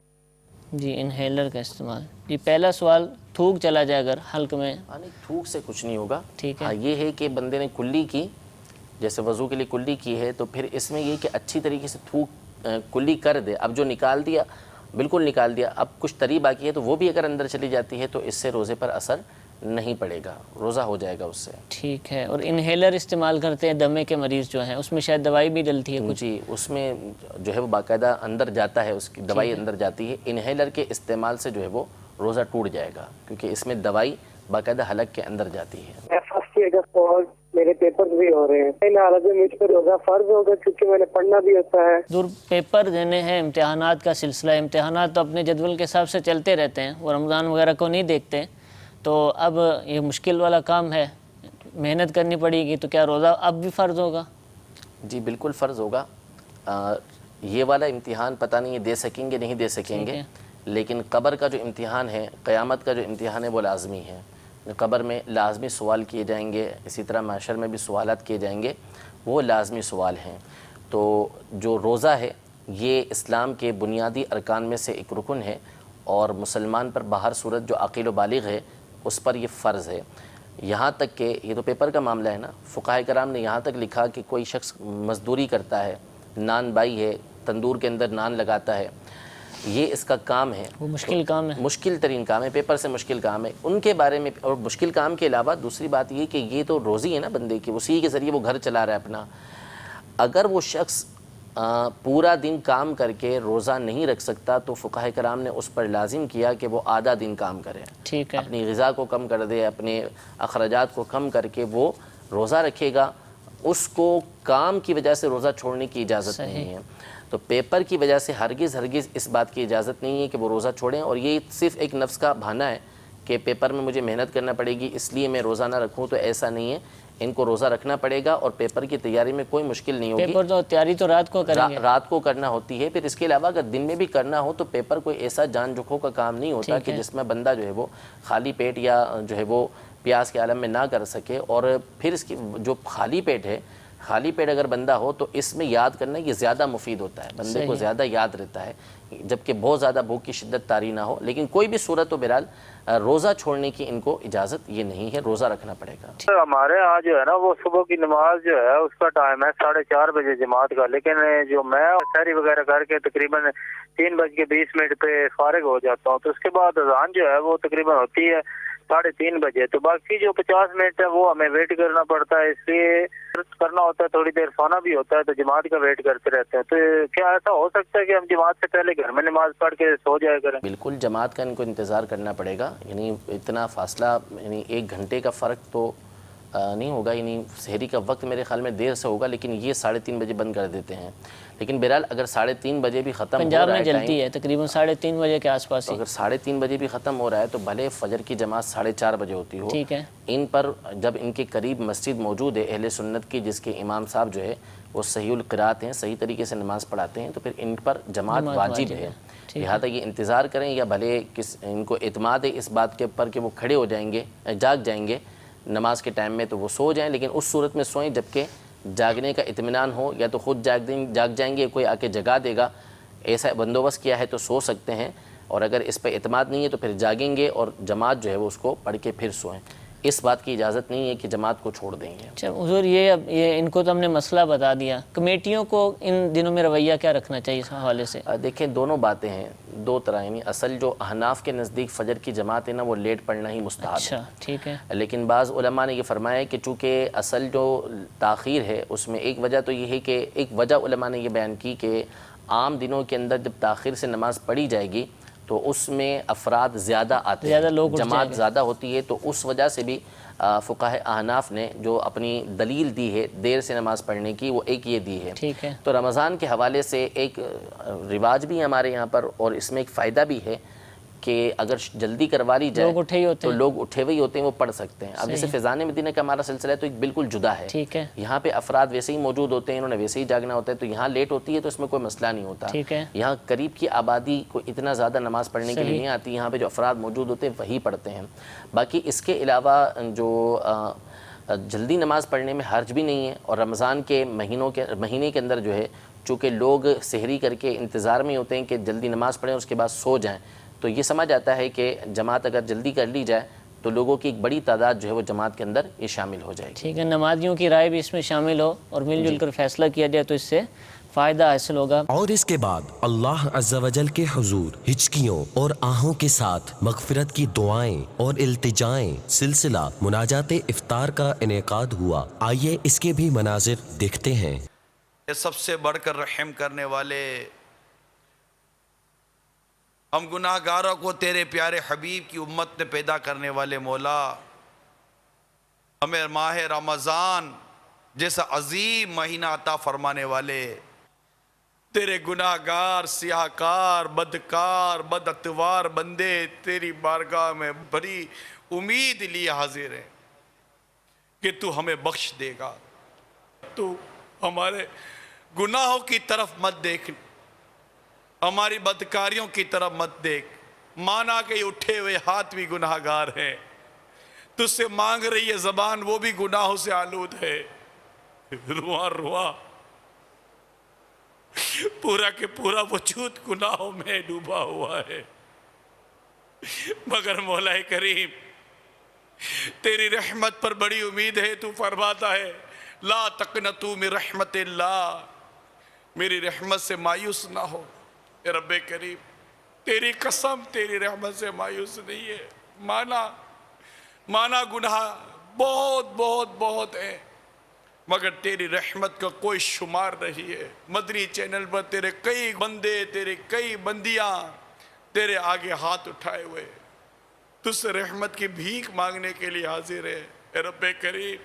جی انہیلر کا استعمال، جی پہلا سوال تھوک چلا جائے اگر حلق میں؟ تھوک سے کچھ نہیں ہوگا، ٹھیک ہے۔ یہ ہے کہ بندے نے کلی کی، جیسے وضو کے لیے کلی کی ہے، تو پھر اس میں یہ کہ اچھی طریقے سے تھوک کلی کر دے۔ اب جو نکال دیا بالکل نکال دیا، اب کچھ تری باقی ہے تو وہ بھی اگر اندر چلی جاتی ہے تو اس سے روزے پر اثر نہیں پڑے گا، روزہ ہو جائے گا اس سے۔ ٹھیک ہے۔ اور انہیلر استعمال کرتے ہیں دمے کے مریض جو ہیں، اس میں شاید دوائی بھی ڈلتی ہے کچھ؟ جی اس میں جو ہے وہ باقاعدہ اندر جاتا ہے، اس کی دوائی اندر جاتی ہے۔ انہیلر کے استعمال سے جو ہے وہ روزہ ٹوٹ جائے گا کیونکہ اس میں دوائی باقاعدہ حلق کے اندر جاتی ہے۔ میرے پیپر بھی ہو رہے ہیں، ان حالت میں مجھ پر روزہ فرض ہوگا کیونکہ میں نے پڑھنا بھی ہوتا ہے؟ دور پیپر دینے ہیں، امتحانات کا سلسلہ، امتحانات تو اپنے جدول کے حساب سے چلتے رہتے ہیں، وہ رمضان وغیرہ کو نہیں دیکھتے، تو اب یہ مشکل والا کام ہے، محنت کرنی پڑے گی، تو کیا روزہ اب بھی فرض ہوگا؟ جی بالکل فرض ہوگا۔ یہ والا امتحان پتہ نہیں یہ دے سکیں گے نہیں دے سکیں گے، لیکن قبر کا جو امتحان ہے، قیامت کا جو امتحان ہے وہ لازمی ہے۔ قبر میں لازمی سوال کیے جائیں گے، اسی طرح محشر میں بھی سوالات کیے جائیں گے، وہ لازمی سوال ہیں۔ تو جو روزہ ہے یہ اسلام کے بنیادی ارکان میں سے ایک رکن ہے، اور مسلمان پر باہر صورت جو عاقل و بالغ ہے اس پر یہ فرض ہے۔ یہاں تک کہ یہ تو پیپر کا معاملہ ہے نا، فقہاء کرام نے یہاں تک لکھا کہ کوئی شخص مزدوری کرتا ہے، نان بائی ہے، تندور کے اندر نان لگاتا ہے، یہ اس کا کام ہے، وہ مشکل کام ہے، مشکل ترین کام ہے، پیپر سے مشکل کام ہے، ان کے بارے میں۔ اور مشکل کام کے علاوہ دوسری بات یہ کہ یہ تو روزی ہے نا بندے کی، اسی کے ذریعے وہ گھر چلا رہا ہے اپنا۔ اگر وہ شخص پورا دن کام کر کے روزہ نہیں رکھ سکتا تو فقہاء کرام نے اس پر لازم کیا کہ وہ آدھا دن کام کرے، ٹھیک ہے، اپنی غذا کو کم کر دے، اپنے اخراجات کو کم کر کے وہ روزہ رکھے گا، اس کو کام کی وجہ سے روزہ چھوڑنے کی اجازت نہیں ہے۔ تو پیپر کی وجہ سے ہرگز اس بات کی اجازت نہیں ہے کہ وہ روزہ چھوڑیں، اور یہ صرف ایک نفس کا بہانہ ہے کہ پیپر میں مجھے محنت کرنا پڑے گی اس لیے میں روزہ نہ رکھوں، تو ایسا نہیں ہے، ان کو روزہ رکھنا پڑے گا، اور پیپر کی تیاری میں کوئی مشکل نہیں ہوگی۔ پیپر تو تیاری تو رات کو کریں گے، رات کو کرنا ہوتی ہے، پھر اس کے علاوہ اگر دن میں بھی کرنا ہو تو پیپر کوئی ایسا جان جوکھوں کا کام نہیں ہوتا کہ جس میں بندہ جو ہے وہ خالی پیٹ یا جو ہے وہ پیاس کے عالم میں نہ کر سکے۔ اور پھر اس کی جو خالی پیٹ ہے، خالی پیٹ اگر بندہ ہو تو اس میں یاد کرنا یہ زیادہ مفید ہوتا ہے، بندے کو زیادہ یاد رہتا ہے، جبکہ بہت زیادہ بھوک کی شدت طاری نہ ہو۔ لیکن کوئی بھی صورت و بہرحال روزہ چھوڑنے کی ان کو اجازت یہ نہیں ہے، روزہ رکھنا پڑے گا۔ ہمارے ہاں جو ہے نا وہ صبح کی نماز جو ہے اس کا ٹائم ہے 4:30 بجے جماعت کا، لیکن جو میں سحری وغیرہ کر کے تقریباً 3:20 پہ فارغ ہو جاتا ہوں، تو اس کے بعد اذان جو ہے وہ تقریباً ہوتی ہے 3:30 بجے، تو باقی جو 50 منٹ ہے وہ ہمیں ویٹ کرنا پڑتا ہے، اس لیے کرنا ہوتا ہے، تھوڑی دیر سونا بھی ہوتا ہے، تو جماعت کا ویٹ کرتے رہتے ہیں۔ تو کیا ایسا ہو سکتا ہے کہ ہم جماعت سے پہلے گھر میں نماز پڑھ کے سو جائے کریں؟ بالکل جماعت کا ان کو انتظار کرنا پڑے گا، یعنی اتنا فاصلہ، یعنی 1 گھنٹے کا فرق تو نہیں ہوگا، یعنی سحری کا وقت میرے خیال میں دیر سے ہوگا، لیکن یہ 3:30 بجے بند کر دیتے ہیں۔ لیکن بہرحال اگر 3:30 بجے بھی ختم ہو رہا ہے، پنجاب میں جلتی ہے تقریباً 3:30 بجے کے آس پاس، اگر 3:30 بجے بھی ختم ہو رہا ہے تو بھلے فجر کی جماعت 4:30 بجے ہوتی ہو، ٹھیک ہے، ان پر جب ان کے قریب مسجد موجود ہے اہل سنت کی، جس کے امام صاحب جو ہے وہ صحیح القراءت ہیں، صحیح طریقے سے نماز پڑھاتے ہیں، تو پھر ان پر جماعت واجب ہے، لہٰذا یہ انتظار کریں، یا بھلے ان کو اعتماد ہے اس بات کے اوپر کہ وہ کھڑے ہو جائیں گے، جاگ جائیں گے نماز کے ٹائم میں، تو وہ سو جائیں، لیکن اس صورت میں سوئیں جبکہ جاگنے کا اطمینان ہو، یا تو خود جاگ جائیں گے، کوئی آ کے جگا دے گا، ایسا بندوبست کیا ہے تو سو سکتے ہیں، اور اگر اس پہ اعتماد نہیں ہے تو پھر جاگیں گے اور جماعت جو ہے وہ اس کو پڑھ کے پھر سوئیں۔ اس بات کی اجازت نہیں ہے کہ جماعت کو چھوڑ دیں گے۔ اچھا حضور، یہ ان کو تو ہم نے مسئلہ بتا دیا، کمیٹیوں کو ان دنوں میں رویہ کیا رکھنا چاہیے اس حوالے سے؟ دیکھیں دونوں باتیں ہیں، دو طرح، یعنی اصل جو احناف کے نزدیک فجر کی جماعت ہے نا وہ لیٹ پڑھنا ہی مستحب ہے، اچھا ٹھیک ہے، لیکن بعض علماء نے یہ فرمایا کہ چونکہ اصل جو تاخیر ہے اس میں ایک وجہ تو یہ ہے کہ ایک وجہ علماء نے یہ بیان کی کہ عام دنوں کے اندر جب تاخیر سے نماز پڑھی جائے گی تو اس میں افراد زیادہ آتے ہیں، جماعت زیادہ ہوتی ہے، تو اس وجہ سے بھی فقہ احناف نے جو اپنی دلیل دی ہے دیر سے نماز پڑھنے کی، وہ ایک یہ دی ہے. ٹھیک ہے. تو رمضان کے حوالے سے ایک رواج بھی ہے ہمارے یہاں پر، اور اس میں ایک فائدہ بھی ہے کہ اگر جلدی کروا لی جائے تو لوگ اٹھے ہوئے ہوتے ہیں، وہ پڑھ سکتے ہیں. اب جیسے فیضان مدینہ کا ہمارا سلسلہ ہے تو ایک بالکل جدا ہے. ٹھیک ہے. یہاں پہ افراد ویسے ہی موجود ہوتے ہیں، انہوں نے ویسے ہی جاگنا ہوتا ہے، تو یہاں لیٹ ہوتی ہے تو اس میں کوئی مسئلہ نہیں ہوتا. ٹھیک ہے. یہاں قریب کی آبادی کو اتنا زیادہ نماز پڑھنے کے لیے نہیں آتی، یہاں پہ جو افراد موجود ہوتے ہیں وہی پڑھتے ہیں. باقی اس کے علاوہ جو جلدی نماز پڑھنے میں حرج بھی نہیں ہے، اور رمضان کے مہینے کے اندر جو ہے چونکہ لوگ سحری کر کے انتظار میں ہوتے ہیں کہ جلدی نماز پڑھیں اور اس کے بعد سو جائیں، تو یہ سمجھ آتا ہے کہ جماعت اگر جلدی کر لی جائے تو لوگوں کی ایک بڑی تعداد جو ہے وہ جماعت کے اندر یہ شامل ہو جائے گی. ٹھیک ہے. نمازیوں کی رائے بھی اس میں شامل ہو اور مل جل کر فیصلہ کیا جائے تو اس سے فائدہ حاصل ہوگا. اور اس کے بعد اللہ عز و جل کے حضور ہچکیوں اور آہوں کے ساتھ مغفرت کی دعائیں اور التجائیں سلسلہ مناجات افطار کا انعقاد ہوا. آئیے اس کے بھی مناظر دیکھتے ہیں. سب سے بڑھ کر رحم کرنے والے، ہم گناہ گاروں کو تیرے پیارے حبیب کی امت نے پیدا کرنے والے مولا، ہمیں ماہ رمضان جیسا عظیم مہینہ عطا فرمانے والے، تیرے گناہ گار، سیاہ کار، بدکار، بد اتوار بندے تیری بارگاہ میں بڑی امید لیے حاضر ہیں کہ تو ہمیں بخش دے گا. تو ہمارے گناہوں کی طرف مت دیکھ، ہماری بدکاریوں کی طرف مت دیکھ. مانا کہ اٹھے ہوئے ہاتھ بھی گناہ گار ہیں، تجھ سے مانگ رہی ہے زبان، وہ بھی گناہوں سے آلود ہے. رواں رواں پورا کے پورا وجود گناہوں میں ڈوبا ہوا ہے. مگر مولا کریم تیری رحمت پر بڑی امید ہے. تو فرماتا ہے لا تقنطوا من رحمت اللہ، میری رحمت سے مایوس نہ ہو. اے رب کریم تیری قسم تیری رحمت سے مایوس نہیں ہے. مانا گناہ بہت بہت بہت ہیں، مگر تیری رحمت کا کوئی شمار نہیں ہے. مدنی چینل پر تیرے کئی بندے، تیرے کئی بندیاں تیرے آگے ہاتھ اٹھائے ہوئے تجھ سے رحمت کی بھیک مانگنے کے لیے حاضر ہے. اے رب کریم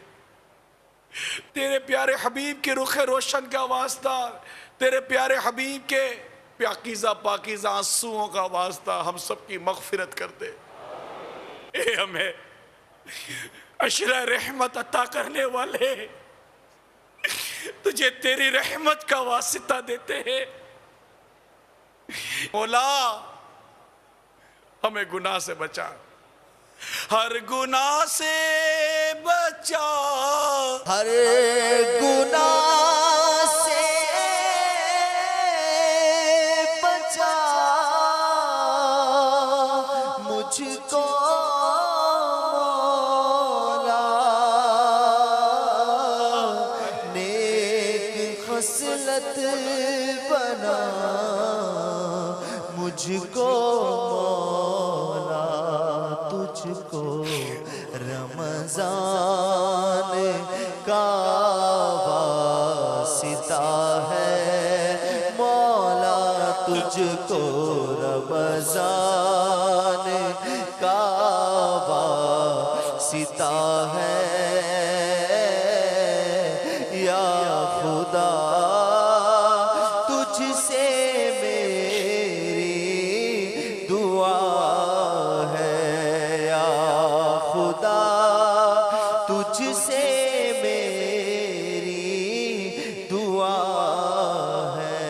تیرے پیارے حبیب کے رخ روشن کا واسطہ، تیرے پیارے حبیب کے پاکیزہ آنسوؤں کا واسطہ ہم سب کی مغفرت کر دے. اے ہمیں عشرہ رحمت عطا کرنے والے، تجھے تیری رحمت کا واسطہ دیتے ہیں. مولا ہمیں گناہ سے بچا، ہر گناہ سے بچا، ہر گناہ سے بچا مجھ کو مولا، نیک خصلت بنا مجھ کو مولا، تجھ کو رمضان کا واسطہ ہے مولا، تجھ کو رمضان کا واسطہ ہے یا خدا. تجھ سے میری دعا ہے یا خدا، تجھ سے میری دعا ہے.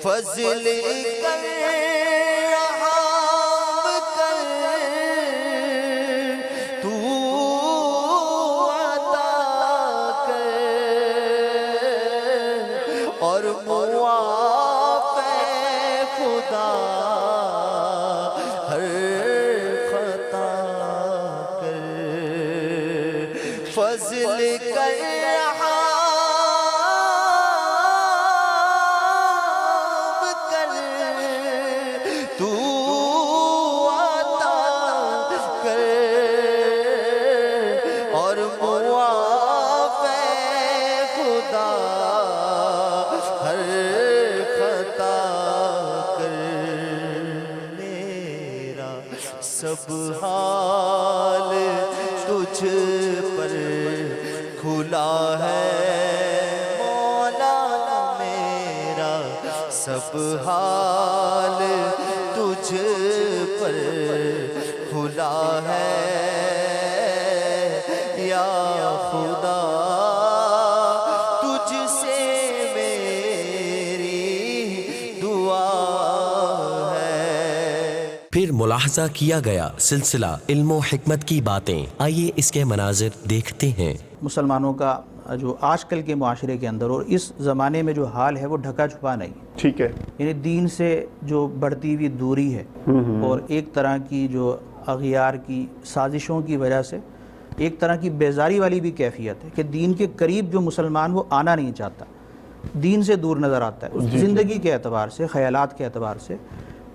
فضل کر رحم کر تو عطا کر، اور معاف ہے خدا ہر خطا کر. فضل کر رحم کر تو عطا کر، اور معاف ہے خدا ہر خطا کر. میرا سب حال پھر ملاحظہ کیا گیا سلسلہ علم و حکمت کی باتیں. آئیے اس کے مناظر دیکھتے ہیں. مسلمانوں کا جو آج کل کے معاشرے کے اندر اور اس زمانے میں جو حال ہے وہ ڈھکا چھپا نہیں. ٹھیک ہے. یعنی دین سے جو بڑھتی ہوئی دوری ہے اور ایک طرح کی جو اغیار کی سازشوں کی وجہ سے ایک طرح کی بیزاری والی بھی کیفیت ہے کہ دین کے قریب جو مسلمان وہ آنا نہیں چاہتا, دین سے دور نظر آتا ہے اس زندگی کے اعتبار سے, خیالات کے اعتبار سے.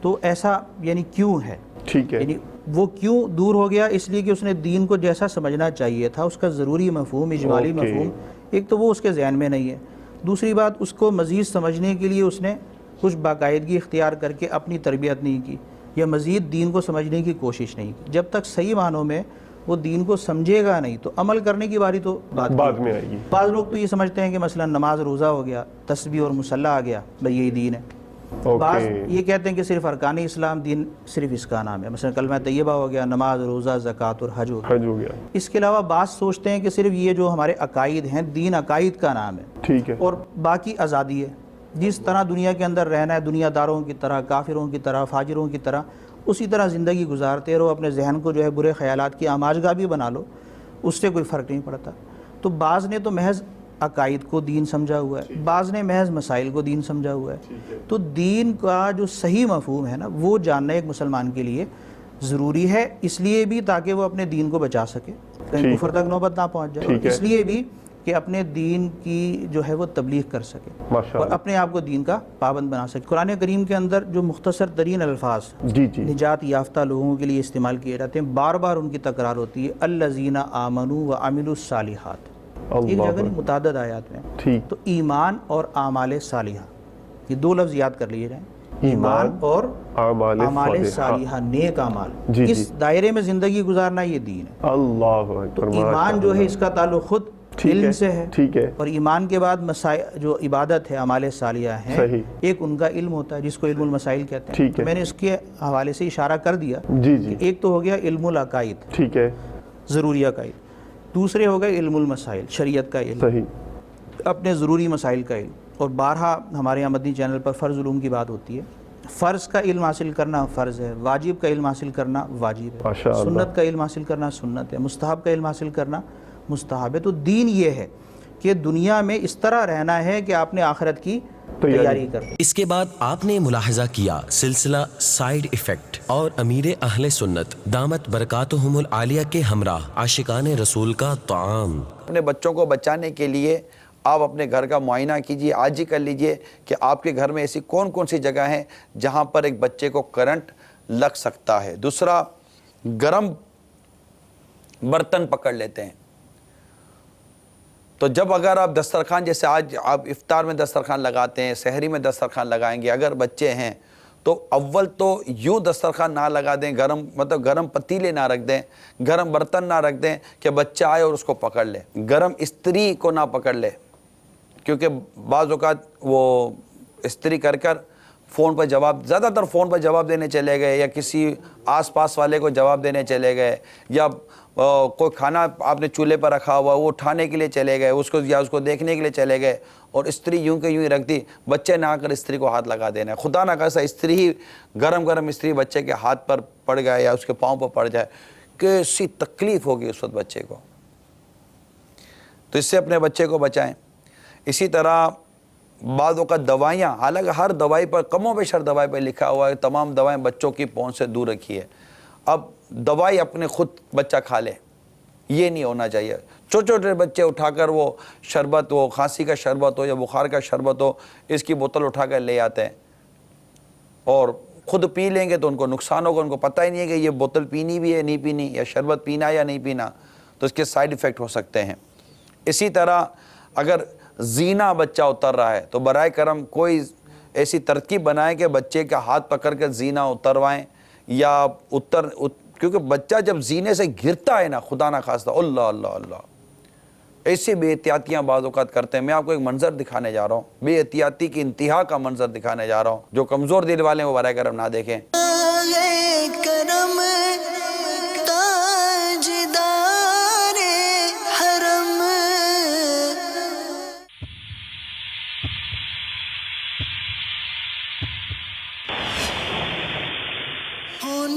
تو ایسا یعنی کیوں ہے؟ ٹھیک ہے. یعنی وہ کیوں دور ہو گیا؟ اس لیے کہ اس نے دین کو جیسا سمجھنا چاہیے تھا, اس کا ضروری مفہوم, اجمالی مفہوم, ایک تو وہ اس کے ذہن میں نہیں ہے. دوسری بات, اس کو مزید سمجھنے کے لیے اس نے کچھ باقاعدگی اختیار کر کے اپنی تربیت نہیں کی یا مزید دین کو سمجھنے کی کوشش نہیں کی. جب تک صحیح معنوں میں وہ دین کو سمجھے گا نہیں تو عمل کرنے کی باری تو بعد میں آئے گی. بعض لوگ تو یہ سمجھتے ہیں کہ مثلا نماز روزہ ہو گیا, تسبیح اور مصلی آ گیا, بھئی یہی دین ہے. بعض یہ کہتے ہیں کہ صرف ارکان اسلام, دین صرف اس کا نام ہے, مثلا کلمہ طیبہ ہو گیا, نماز, روزہ, زکوٰۃ اور حج ہو گیا. اس کے علاوہ بعض سوچتے ہیں کہ صرف یہ جو ہمارے عقائد ہیں, دین عقائد کا نام ہے. ٹھیک ہے. اور باقی آزادی ہے, جس طرح دنیا کے اندر رہنا ہے, دنیا داروں کی طرح, کافروں کی طرح, فاجروں کی طرح, اسی طرح زندگی گزارتے رہو, اپنے ذہن کو جو ہے برے خیالات کی آماجگاہ بھی بنا لو, اس سے کوئی فرق نہیں پڑتا. تو بعض نے تو محض عقائد کو دین سمجھا ہوا ہے, بعض نے محض مسائل کو دین سمجھا ہوا ہے. تو دین کا جو صحیح مفہوم ہے نا, وہ جاننا ایک مسلمان کے لیے ضروری ہے, اس لیے بھی تاکہ وہ اپنے دین کو بچا سکے, کہیں کفر تک نوبت نہ پہنچ جائے, اس لیے بھی کہ اپنے دین کی جو ہے وہ تبلیغ کر سکے اور اپنے آپ کو دین کا پابند بنا سکے. قرآن کریم کے اندر جو مختصر ترین الفاظ نجات یافتہ لوگوں کے لیے استعمال کیے جاتے ہیں, بار بار ان کی تکرار ہوتی ہے, الذین آمنوا وعملوا الصالحات, ایک جگہ نہیں متعدد آیات میں. تو ایمان اور اعمال صالحہ, یہ دو لفظ یاد کر لیے جائیں, ایمان اور اعمال صالحہ, نیک اعمال. اس دائرے میں زندگی گزارنا یہ دین ہے. اللہ اکبر. ایمان جو ہے اس کا تعلق خود علم سے ہے, اور ایمان کے بعد جو عبادت ہے, اعمال صالحہ ہیں, ایک ان کا علم ہوتا ہے جس کو علم المسائل کہتے ہیں. میں نے اس کے حوالے سے اشارہ کر دیا کہ ایک تو ہو گیا علم العقائد, ٹھیک ہے, ضروری عقائد. دوسرے ہو گئے علم المسائل, شریعت کا علم, اپنے ضروری مسائل کا علم. اور بارہا ہمارے یہاں مدنی چینل پر فرض علوم کی بات ہوتی ہے. فرض کا علم حاصل کرنا فرض ہے, واجب کا علم حاصل کرنا واجب ہے, سنت کا علم حاصل کرنا سنت ہے, مستحب کا علم حاصل کرنا مستحب ہے. تو دین یہ ہے کہ دنیا میں اس طرح رہنا ہے کہ آپ نے آخرت کی تیاری کر. اس کے بعد آپ نے ملاحظہ کیا سلسلہ سائیڈ ایفیکٹ اور امیر اہل سنت دامت برکاتہم العالیہ کے ہمراہ عاشقان رسول کا طعام. اپنے بچوں کو بچانے کے لیے آپ اپنے گھر کا معائنہ کیجئے, آج ہی کر لیجئے کہ آپ کے گھر میں ایسی کون کون سی جگہ ہیں جہاں پر ایک بچے کو کرنٹ لگ سکتا ہے. دوسرا, گرم برتن پکڑ لیتے ہیں, تو جب اگر آپ دسترخوان, جیسے آج آپ افطار میں دسترخوان لگاتے ہیں, سحری میں دسترخوان لگائیں گے, اگر بچے ہیں تو اول تو یوں دسترخوان نہ لگا دیں, گرم پتیلے نہ رکھ دیں, گرم برتن نہ رکھ دیں کہ بچہ آئے اور اس کو پکڑ لے. گرم استری کو نہ پکڑ لے, کیونکہ بعض اوقات وہ استری کر فون پر جواب, زیادہ تر فون پر جواب دینے چلے گئے, یا کسی آس پاس والے کو جواب دینے چلے گئے, یا کوئی کھانا آپ نے چولہے پر رکھا ہوا وہ اٹھانے کے لیے چلے گئے, اس کو دیکھنے کے لیے چلے گئے, اور استری یوں کہ یوں ہی رکھ دی. بچے نہ آ کر استری کو ہاتھ لگا دینا ہے. خدا نہ خاصا استری ہی گرم استری بچے کے ہاتھ پر پڑ گئے یا اس کے پاؤں پر پڑ جائے, کیسی تکلیف ہوگی اس وقت بچے کو. تو اس سے اپنے بچے کو بچائیں. اسی طرح بعض اوقات دوائیاں, حالانکہ ہر دوائی پر, کم و بیش ہر دوائی پر لکھا ہوا ہے تمام دوائیں بچوں کی پہنچ سے دور رکھیے. اب دوائی اپنے خود بچہ کھا لے, یہ نہیں ہونا چاہیے. چھوٹے بچے اٹھا کر وہ شربت, وہ کھانسی کا شربت ہو یا بخار کا شربت ہو, اس کی بوتل اٹھا کر لے آتے ہیں اور خود پی لیں گے تو ان کو نقصان ہوگا. ان کو پتہ ہی نہیں ہے کہ یہ بوتل پینی بھی ہے نہیں پینی, یا شربت پینا یا نہیں پینا, تو اس کے سائیڈ ایفیکٹ ہو سکتے ہیں. اسی طرح اگر زینہ بچہ اتر رہا ہے تو برائے کرم کوئی ایسی ترکیب بنائیں کہ بچے کا ہاتھ پکڑ کر زینہ اتروائیں, یا کیونکہ بچہ جب زینے سے گرتا ہے نا, خدا نہ خواستہ, اللہ اللہ اللہ, ایسی بے احتیاطیاں بعض اوقات کرتے ہیں. میں آپ کو ایک منظر دکھانے جا رہا ہوں, بے احتیاطی کی انتہا کا منظر دکھانے جا رہا ہوں. جو کمزور دل والے ہیں وہ برائے کرم نہ دیکھیں. ہونے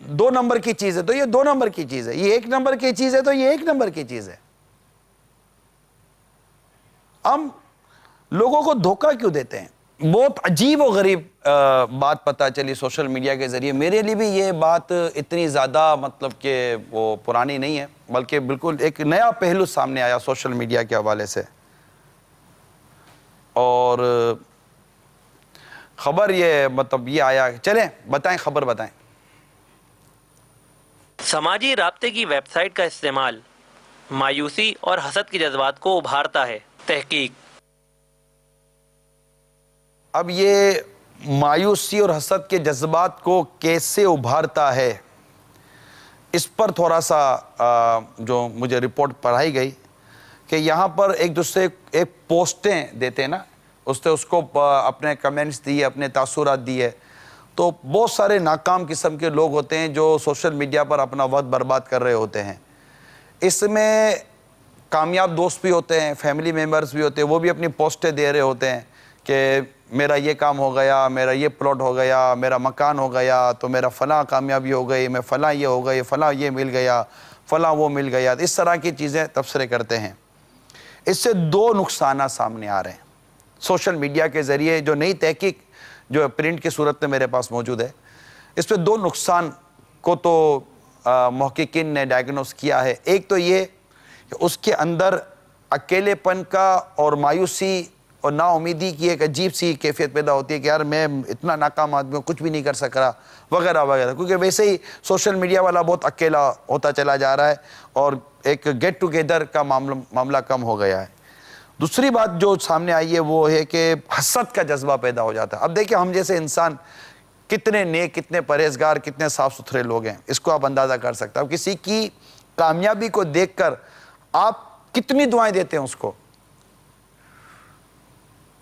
2 نمبر کی چیز ہے تو یہ 2 نمبر کی چیز ہے، یہ 1 نمبر کی چیز ہے تو یہ 1 نمبر کی چیز ہے. ہم لوگوں کو دھوکہ کیوں دیتے ہیں؟ بہت عجیب و غریب بات پتہ چلی سوشل میڈیا کے ذریعے. میرے لیے بھی یہ بات اتنی زیادہ مطلب کہ وہ پرانی نہیں ہے، بلکہ بالکل ایک نیا پہلو سامنے آیا سوشل میڈیا کے حوالے سے. اور خبر یہ مطلب یہ آیا، چلیں بتائیں، خبر بتائیں. سماجی رابطے کی ویب سائٹ کا استعمال مایوسی اور حسد کے جذبات کو ابھارتا ہے. تحقیق. اب یہ مایوسی اور حسد کے جذبات کو کیسے ابھارتا ہے، اس پر تھوڑا سا جو مجھے رپورٹ پڑھائی گئی کہ یہاں پر ایک دوسرے ایک پوسٹیں دیتے ہیں نا، اس کو اپنے کمنٹس دیے، اپنے تاثرات دیے. تو بہت سارے ناکام قسم کے لوگ ہوتے ہیں جو سوشل میڈیا پر اپنا وقت برباد کر رہے ہوتے ہیں. اس میں کامیاب دوست بھی ہوتے ہیں، فیملی ممبرز بھی ہوتے ہیں، وہ بھی اپنی پوسٹیں دے رہے ہوتے ہیں کہ میرا یہ کام ہو گیا، میرا یہ پلاٹ ہو گیا، میرا مکان ہو گیا، تو میرا فلاں کامیابی ہو گئی، میں فلاں یہ ہو گئی، فلاں یہ مل گیا، فلاں وہ مل گیا. اس طرح کی چیزیں تبصرے کرتے ہیں. اس سے 2 نقصانات سامنے آ رہے ہیں سوشل میڈیا کے ذریعے. جو نئی تحقیق جو پرنٹ کی صورت میں میرے پاس موجود ہے، اس پہ 2 نقصان کو تو محققین نے ڈائگنوز کیا ہے. ایک تو یہ کہ اس کے اندر اکیلے پن کا اور مایوسی اور نا امیدی کی ایک عجیب سی کیفیت پیدا ہوتی ہے کہ یار میں اتنا ناکام آدمی ہوں، کچھ بھی نہیں کر سک رہا وغیرہ وغیرہ، کیونکہ ویسے ہی سوشل میڈیا والا بہت اکیلا ہوتا چلا جا رہا ہے اور ایک گیٹ ٹوگیدر کا معاملہ کم ہو گیا ہے. دوسری بات جو سامنے آئی ہے وہ ہے کہ حسد کا جذبہ پیدا ہو جاتا ہے. اب دیکھیں ہم جیسے انسان کتنے نیک، کتنے پرہیزگار، کتنے صاف ستھرے لوگ ہیں، اس کو آپ اندازہ کر سکتے ہیں. اب کسی کی کامیابی کو دیکھ کر آپ کتنی دعائیں دیتے ہیں اس کو،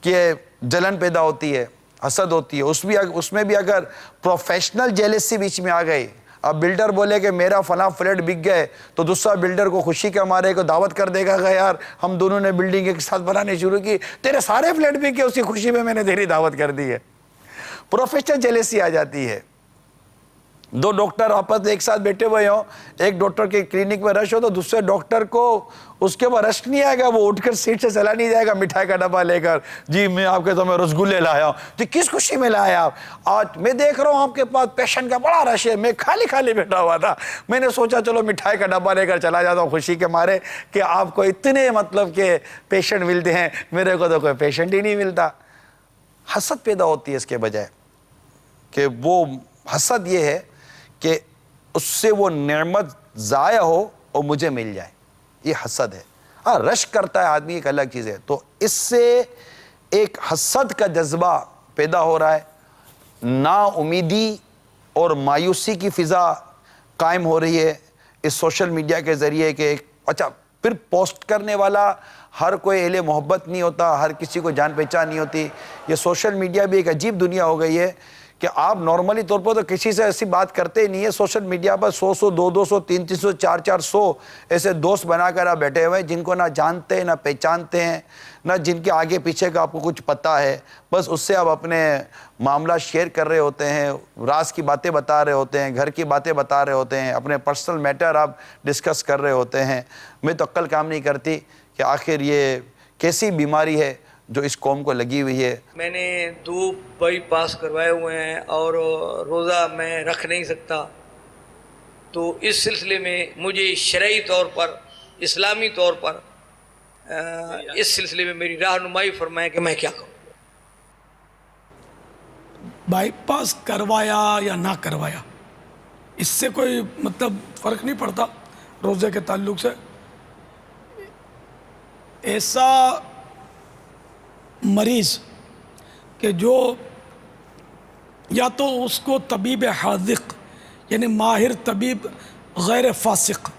کہ جلن پیدا ہوتی ہے، حسد ہوتی ہے. اس میں بھی اگر پروفیشنل جیلسی بیچ میں آ گئی، اب بلڈر بولے کہ میرا فلاں فلیٹ بک گئے تو دوسرا بلڈر کو خوشی کے مارے کو دعوت کر دے گا کہ یار ہم دونوں نے بلڈنگ ایک ساتھ بنانی شروع کی، تیرے سارے فلیٹ بک گئے، اسی خوشی میں نے تیری دعوت کر دی ہے. پروفیشنل جیلسی آ جاتی ہے. 2 ڈاکٹر آپس میں ایک ساتھ بیٹھے ہوئے ہوں، ایک ڈاکٹر کے کلینک میں رش ہو تو دوسرے ڈاکٹر کو اس کے اوپر رش نہیں آئے گا، وہ اٹھ کر سیٹ سے چلا نہیں جائے گا مٹھائی کا ڈبہ لے کر، جی میں آپ کے تو میں رسگلے لایا ہوں. تو کس خوشی میں لایا آپ؟ آج میں دیکھ رہا ہوں آپ کے پاس پیشنٹ کا بڑا رش ہے، میں خالی بیٹھا ہوا تھا، میں نے سوچا چلو مٹھائی کا ڈبہ لے کر چلا جاتا ہوں خوشی کے مارے کہ آپ کو اتنے مطلب کہ پیشنٹ ملتے ہیں، میرے کو تو کوئی پیشنٹ ہی نہیں ملتا. حسد پیدا ہوتی ہے اس کے بجائے، کہ وہ حسد یہ ہے کہ اس سے وہ نعمت ضائع ہو اور مجھے مل جائے، یہ حسد ہے. ہاں رش کرتا ہے آدمی ایک الگ چیز ہے. تو اس سے ایک حسد کا جذبہ پیدا ہو رہا ہے، نا امیدی اور مایوسی کی فضا قائم ہو رہی ہے اس سوشل میڈیا کے ذریعے. کہ اچھا پھر پوسٹ کرنے والا ہر کوئی اہل محبت نہیں ہوتا، ہر کسی کو جان پہچان نہیں ہوتی. یہ سوشل میڈیا بھی ایک عجیب دنیا ہو گئی ہے کہ آپ نارملی طور پر تو کسی سے ایسی بات کرتے ہی نہیں ہے. سوشل میڈیا پر 100 200 300 400 ایسے دوست بنا کر آپ بیٹھے ہوئے ہیں جن کو نہ جانتے ہیں، نہ پہچانتے ہیں، نہ جن کے آگے پیچھے کا آپ کو کچھ پتہ ہے. بس اس سے آپ اپنے معاملہ شیئر کر رہے ہوتے ہیں، راز کی باتیں بتا رہے ہوتے ہیں، گھر کی باتیں بتا رہے ہوتے ہیں، اپنے پرسنل میٹر آپ ڈسکس کر رہے ہوتے ہیں. میں تو عقل کام نہیں کرتی کہ آخر یہ کیسی بیماری ہے جو اس قوم کو لگی ہوئی ہے. میں نے 2 بائی پاس کروائے ہوئے ہیں اور روزہ میں رکھ نہیں سکتا، تو اس سلسلے میں مجھے شرعی طور پر، اسلامی طور پر اس سلسلے میں میری رہنمائی فرمائیں کہ میں کیا کروں. بائی پاس کروایا یا نہ کروایا اس سے کوئی مطلب فرق نہیں پڑتا روزے کے تعلق سے. ایسا مریض کہ جو یا تو اس کو طبیب حاذق یعنی ماہر طبیب غیر فاسق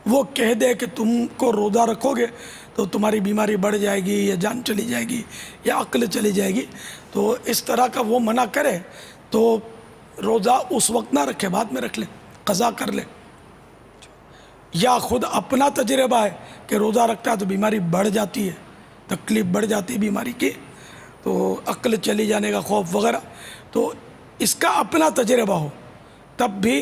وہ کہہ دے کہ تم کو روزہ رکھو گے تو تمہاری بیماری بڑھ جائے گی یا جان چلی جائے گی یا عقل چلی جائے گی، تو اس طرح کا وہ منع کرے تو روزہ اس وقت نہ رکھے، بعد میں رکھ لے، قضا کر لے. یا خود اپنا تجربہ ہے کہ روزہ رکھتا ہے تو بیماری بڑھ جاتی ہے، تکلیف بڑھ جاتی ہے بیماری کی، تو عقل چلی جانے کا خوف وغیرہ، تو اس کا اپنا تجربہ ہو تب بھی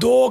2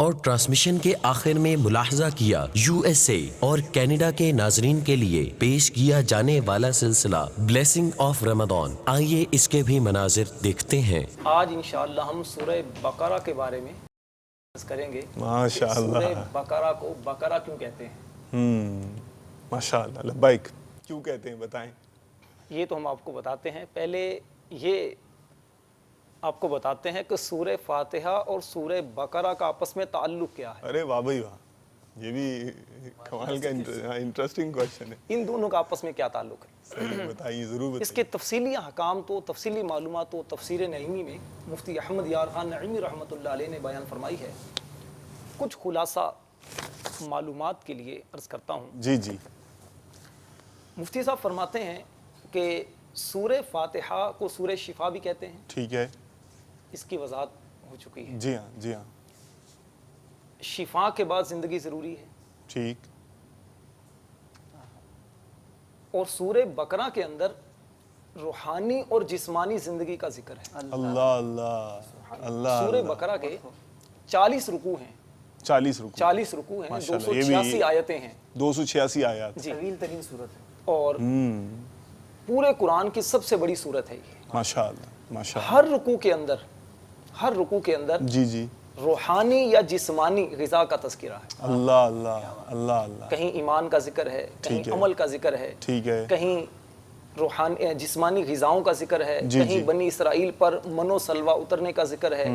اور ٹرانسمیشن کے آخر میں ملاحظہ کیا USA اور کینیڈا کے ناظرین کے لیے پیش کیا جانے والا سلسلہ بلیسنگ آف رمضان. آئیے اس کے بھی مناظر دیکھتے ہیں. آج انشاءاللہ ہم سورہ بقرہ کے بارے میں کریں گے. ماشاءاللہ. سورہ بقرہ کو بقرہ کیوں کہتے ہیں؟ ماشاءاللہ. لبیک. کیوں کہتے ہیں بتائیں. یہ تو ہم آپ کو بتاتے ہیں. پہلے یہ آپ کو بتاتے ہیں کہ سورہ فاتحہ اور سورہ بقرہ کا آپس میں تعلق کیا ہے. ارے واہ بھائی واہ, یہ بھی کمال کا انٹرسٹنگ کوشچن ہے. ان دونوں کا آپس میں کیا تعلق ہے؟ صحیح بتائیے, ضرور بتائیے. اس کے تفصیلی احکام تو تفصیلی معلومات تو تفسیر نعیمی میں مفتی احمد یار خان نعیمی رحمۃ اللہ علیہ نے بیان فرمائی ہے. کچھ خلاصہ معلومات کے لیے عرض کرتا ہوں. جی جی. مفتی صاحب فرماتے ہیں کہ سورہ فاتحہ کو سورہ شفا بھی کہتے ہیں. ٹھیک ہے. اس کی وضاحت ہو چکی ہے. جی ہاں جی ہاں. شفا کے بعد زندگی ضروری ہے. ٹھیک. اور سورہ بقرہ کے اندر روحانی اور جسمانی زندگی کا ذکر ہے. اللہ اللہ اللہ. سورہ بقرہ کے 40 رکوع ہیں. 40 رکوع. 40 رکوع ہیں. 286 آیتیں ہیں. 286 آیات. جی. طویل ترین سورت ہے اور پورے قرآن کی سب سے بڑی سورت ہے یہ. ماشاءاللہ ماشاءاللہ. ہر رکوع کے اندر جی جی روحانی یا جسمانی غذا کا تذکرہ ہے. اللہ اللہ اللہ اللہ. کہیں ایمان کا ذکر ہے, کہیں عمل کا ذکر ہے, ٹھیک ہے, کہیں روحانی جسمانی غذاؤں کا ذکر ہے, کہیں بنی اسرائیل پر من و سلوہ اترنے کا ذکر ہے,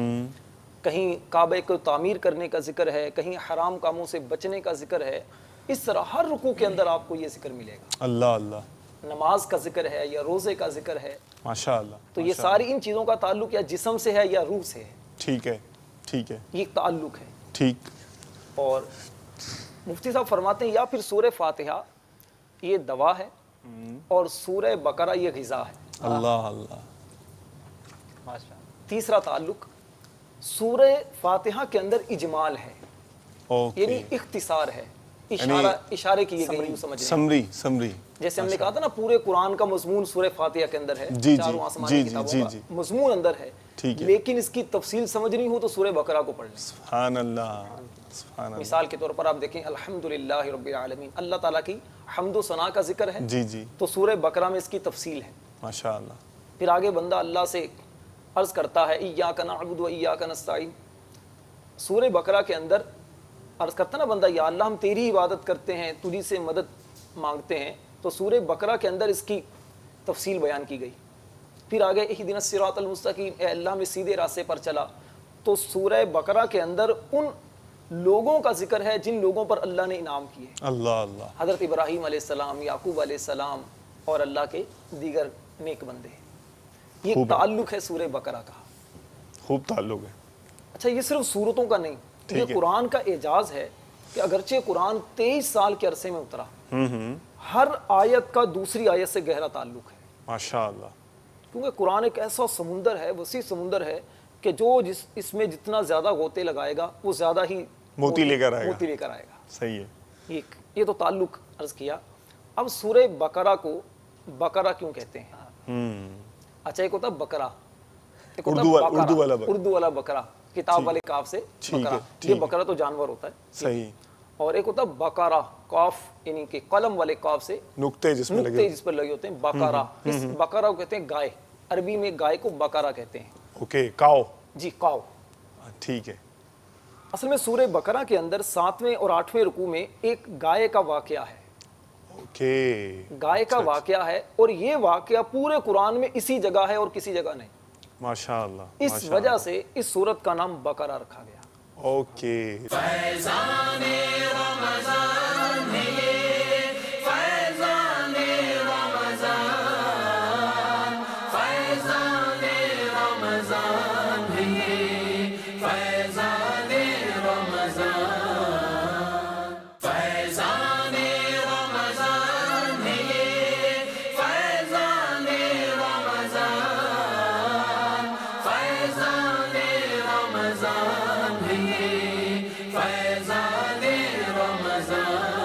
کہیں کعبے کو تعمیر کرنے کا ذکر ہے, کہیں حرام کاموں سے بچنے کا ذکر ہے. اس طرح ہر رکوع کے اندر آپ کو یہ ذکر ملے گا. اللہ اللہ. نماز کا ذکر ہے یا روزے کا ذکر ہے. ماشاءاللہ. تو یہ ساری ان چیزوں کا تعلق یا جسم سے ہے یا روح سے ہے. ٹھیک ہے ٹھیک ہے. یہ تعلق ہے. ٹھیک. اور مفتی صاحب فرماتے ہیں یا پھر سورہ فاتحہ یہ دوا ہے اور سورہ بقرہ یہ غذا ہے. اللہ اللہ. تیسرا تعلق سورہ فاتحہ کے اندر اجمال ہے, یعنی اختصار ہے, اشارے کیے گئے ہیں, سمجھ سمری سمری. جیسے ہم نے کہا تھا نا پورے قرآن کا مضمون سورہ فاتحہ کے اندر ہے. چاروں آسمانی کتابوں کا مضمون اندر ہے, لیکن اس کی تفصیل سمجھنی ہو تو سورہ بقرہ کو پڑھ لیں. سبحان اللہ. مثال کے طور پر آپ دیکھیں الحمدللہ رب العالمین, اللہ تعالیٰ کی حمد و ثنا کا ذکر ہے. جی جی. تو سورہ بقرہ میں اس کی تفصیل ہے. ماشاءاللہ. پھر آگے بندہ اللہ سے عرض کرتا ہے ایاک نعبد و ایاک نستعین. سورہ بقرہ کے اندر عرض کرتا نا بندہ یا اللہ ہم تیری عبادت کرتے ہیں, تجھی سے مدد مانگتے ہیں. تو سورہ بقرہ کے اندر اس کی تفصیل بیان کی گئی. پھر آگے اہدنا الصراط المستقیم, اے اللہ ہمیں سیدھے راستے پر چلا. تو سورہ بقرہ کے اندر ان لوگوں کا ذکر ہے جن لوگوں پر اللہ نے انعام کیے. اللہ اللہ. حضرت ابراہیم علیہ السلام, یعقوب علیہ السلام اور اللہ کے دیگر نیک بندے. یہ تعلق ہے سورہ بقرہ کا. خوب تعلق ہے. اچھا یہ صرف سورتوں کا نہیں, یہ قرآن کا اعجاز ہے کہ اگرچہ قرآن 23 سال کے عرصے میں اترا, ہر آیت کا دوسری آیت سے گہرا تعلق ہے. ماشاءاللہ. کیونکہ قرآن ایک ایسا سمندر ہے, وسیع سمندر ہے کہ جو اس میں جتنا زیادہ غوطے لگائے گا وہ زیادہ ہی موتی لے کر آئے گا. صحیح ہے. یہ تو تعلق عرض کیا. اب سورہ بقرہ کو بقرہ کیوں کہتے ہیں؟ اچھا ایک ہوتا ہے بقرہ, ایک ہوتا ہے اردو والا بقرہ, کتاب والے کاف سے بقرہ. یہ بقرہ تو جانور ہوتا ہے. صحیح. اور ایک ہوتا ہے بقرہ, قاف یعنی کہ قلم والے قاف سے نقطے جس پر لگے ہوتے ہیں. بقرہ, اس بقرہ کو کہتے ہیں گائے. عربی میں گائے کو بقرہ کہتے ہیں. اوکے, کاؤ. جی کاؤ. ٹھیک ہے. اصل میں سورہ بقرہ کے اندر 7ویں اور 8ویں رکوع میں ایک گائے کا واقعہ ہے. گائے کا واقعہ ہے, اور یہ واقعہ پورے قرآن میں اسی جگہ ہے اور کسی جگہ نہیں. ماشاءاللہ. اس وجہ سے اس سورت کا نام بقرہ رکھا گیا. اوکے. فیضان رمضان ہے, فیضان رمضان, فیضان رمضان ہے, فیضان رمضان, فیضان رمضان ہے, فیضان رمضان, فیضان رمضان ہے, فیضان رمضان.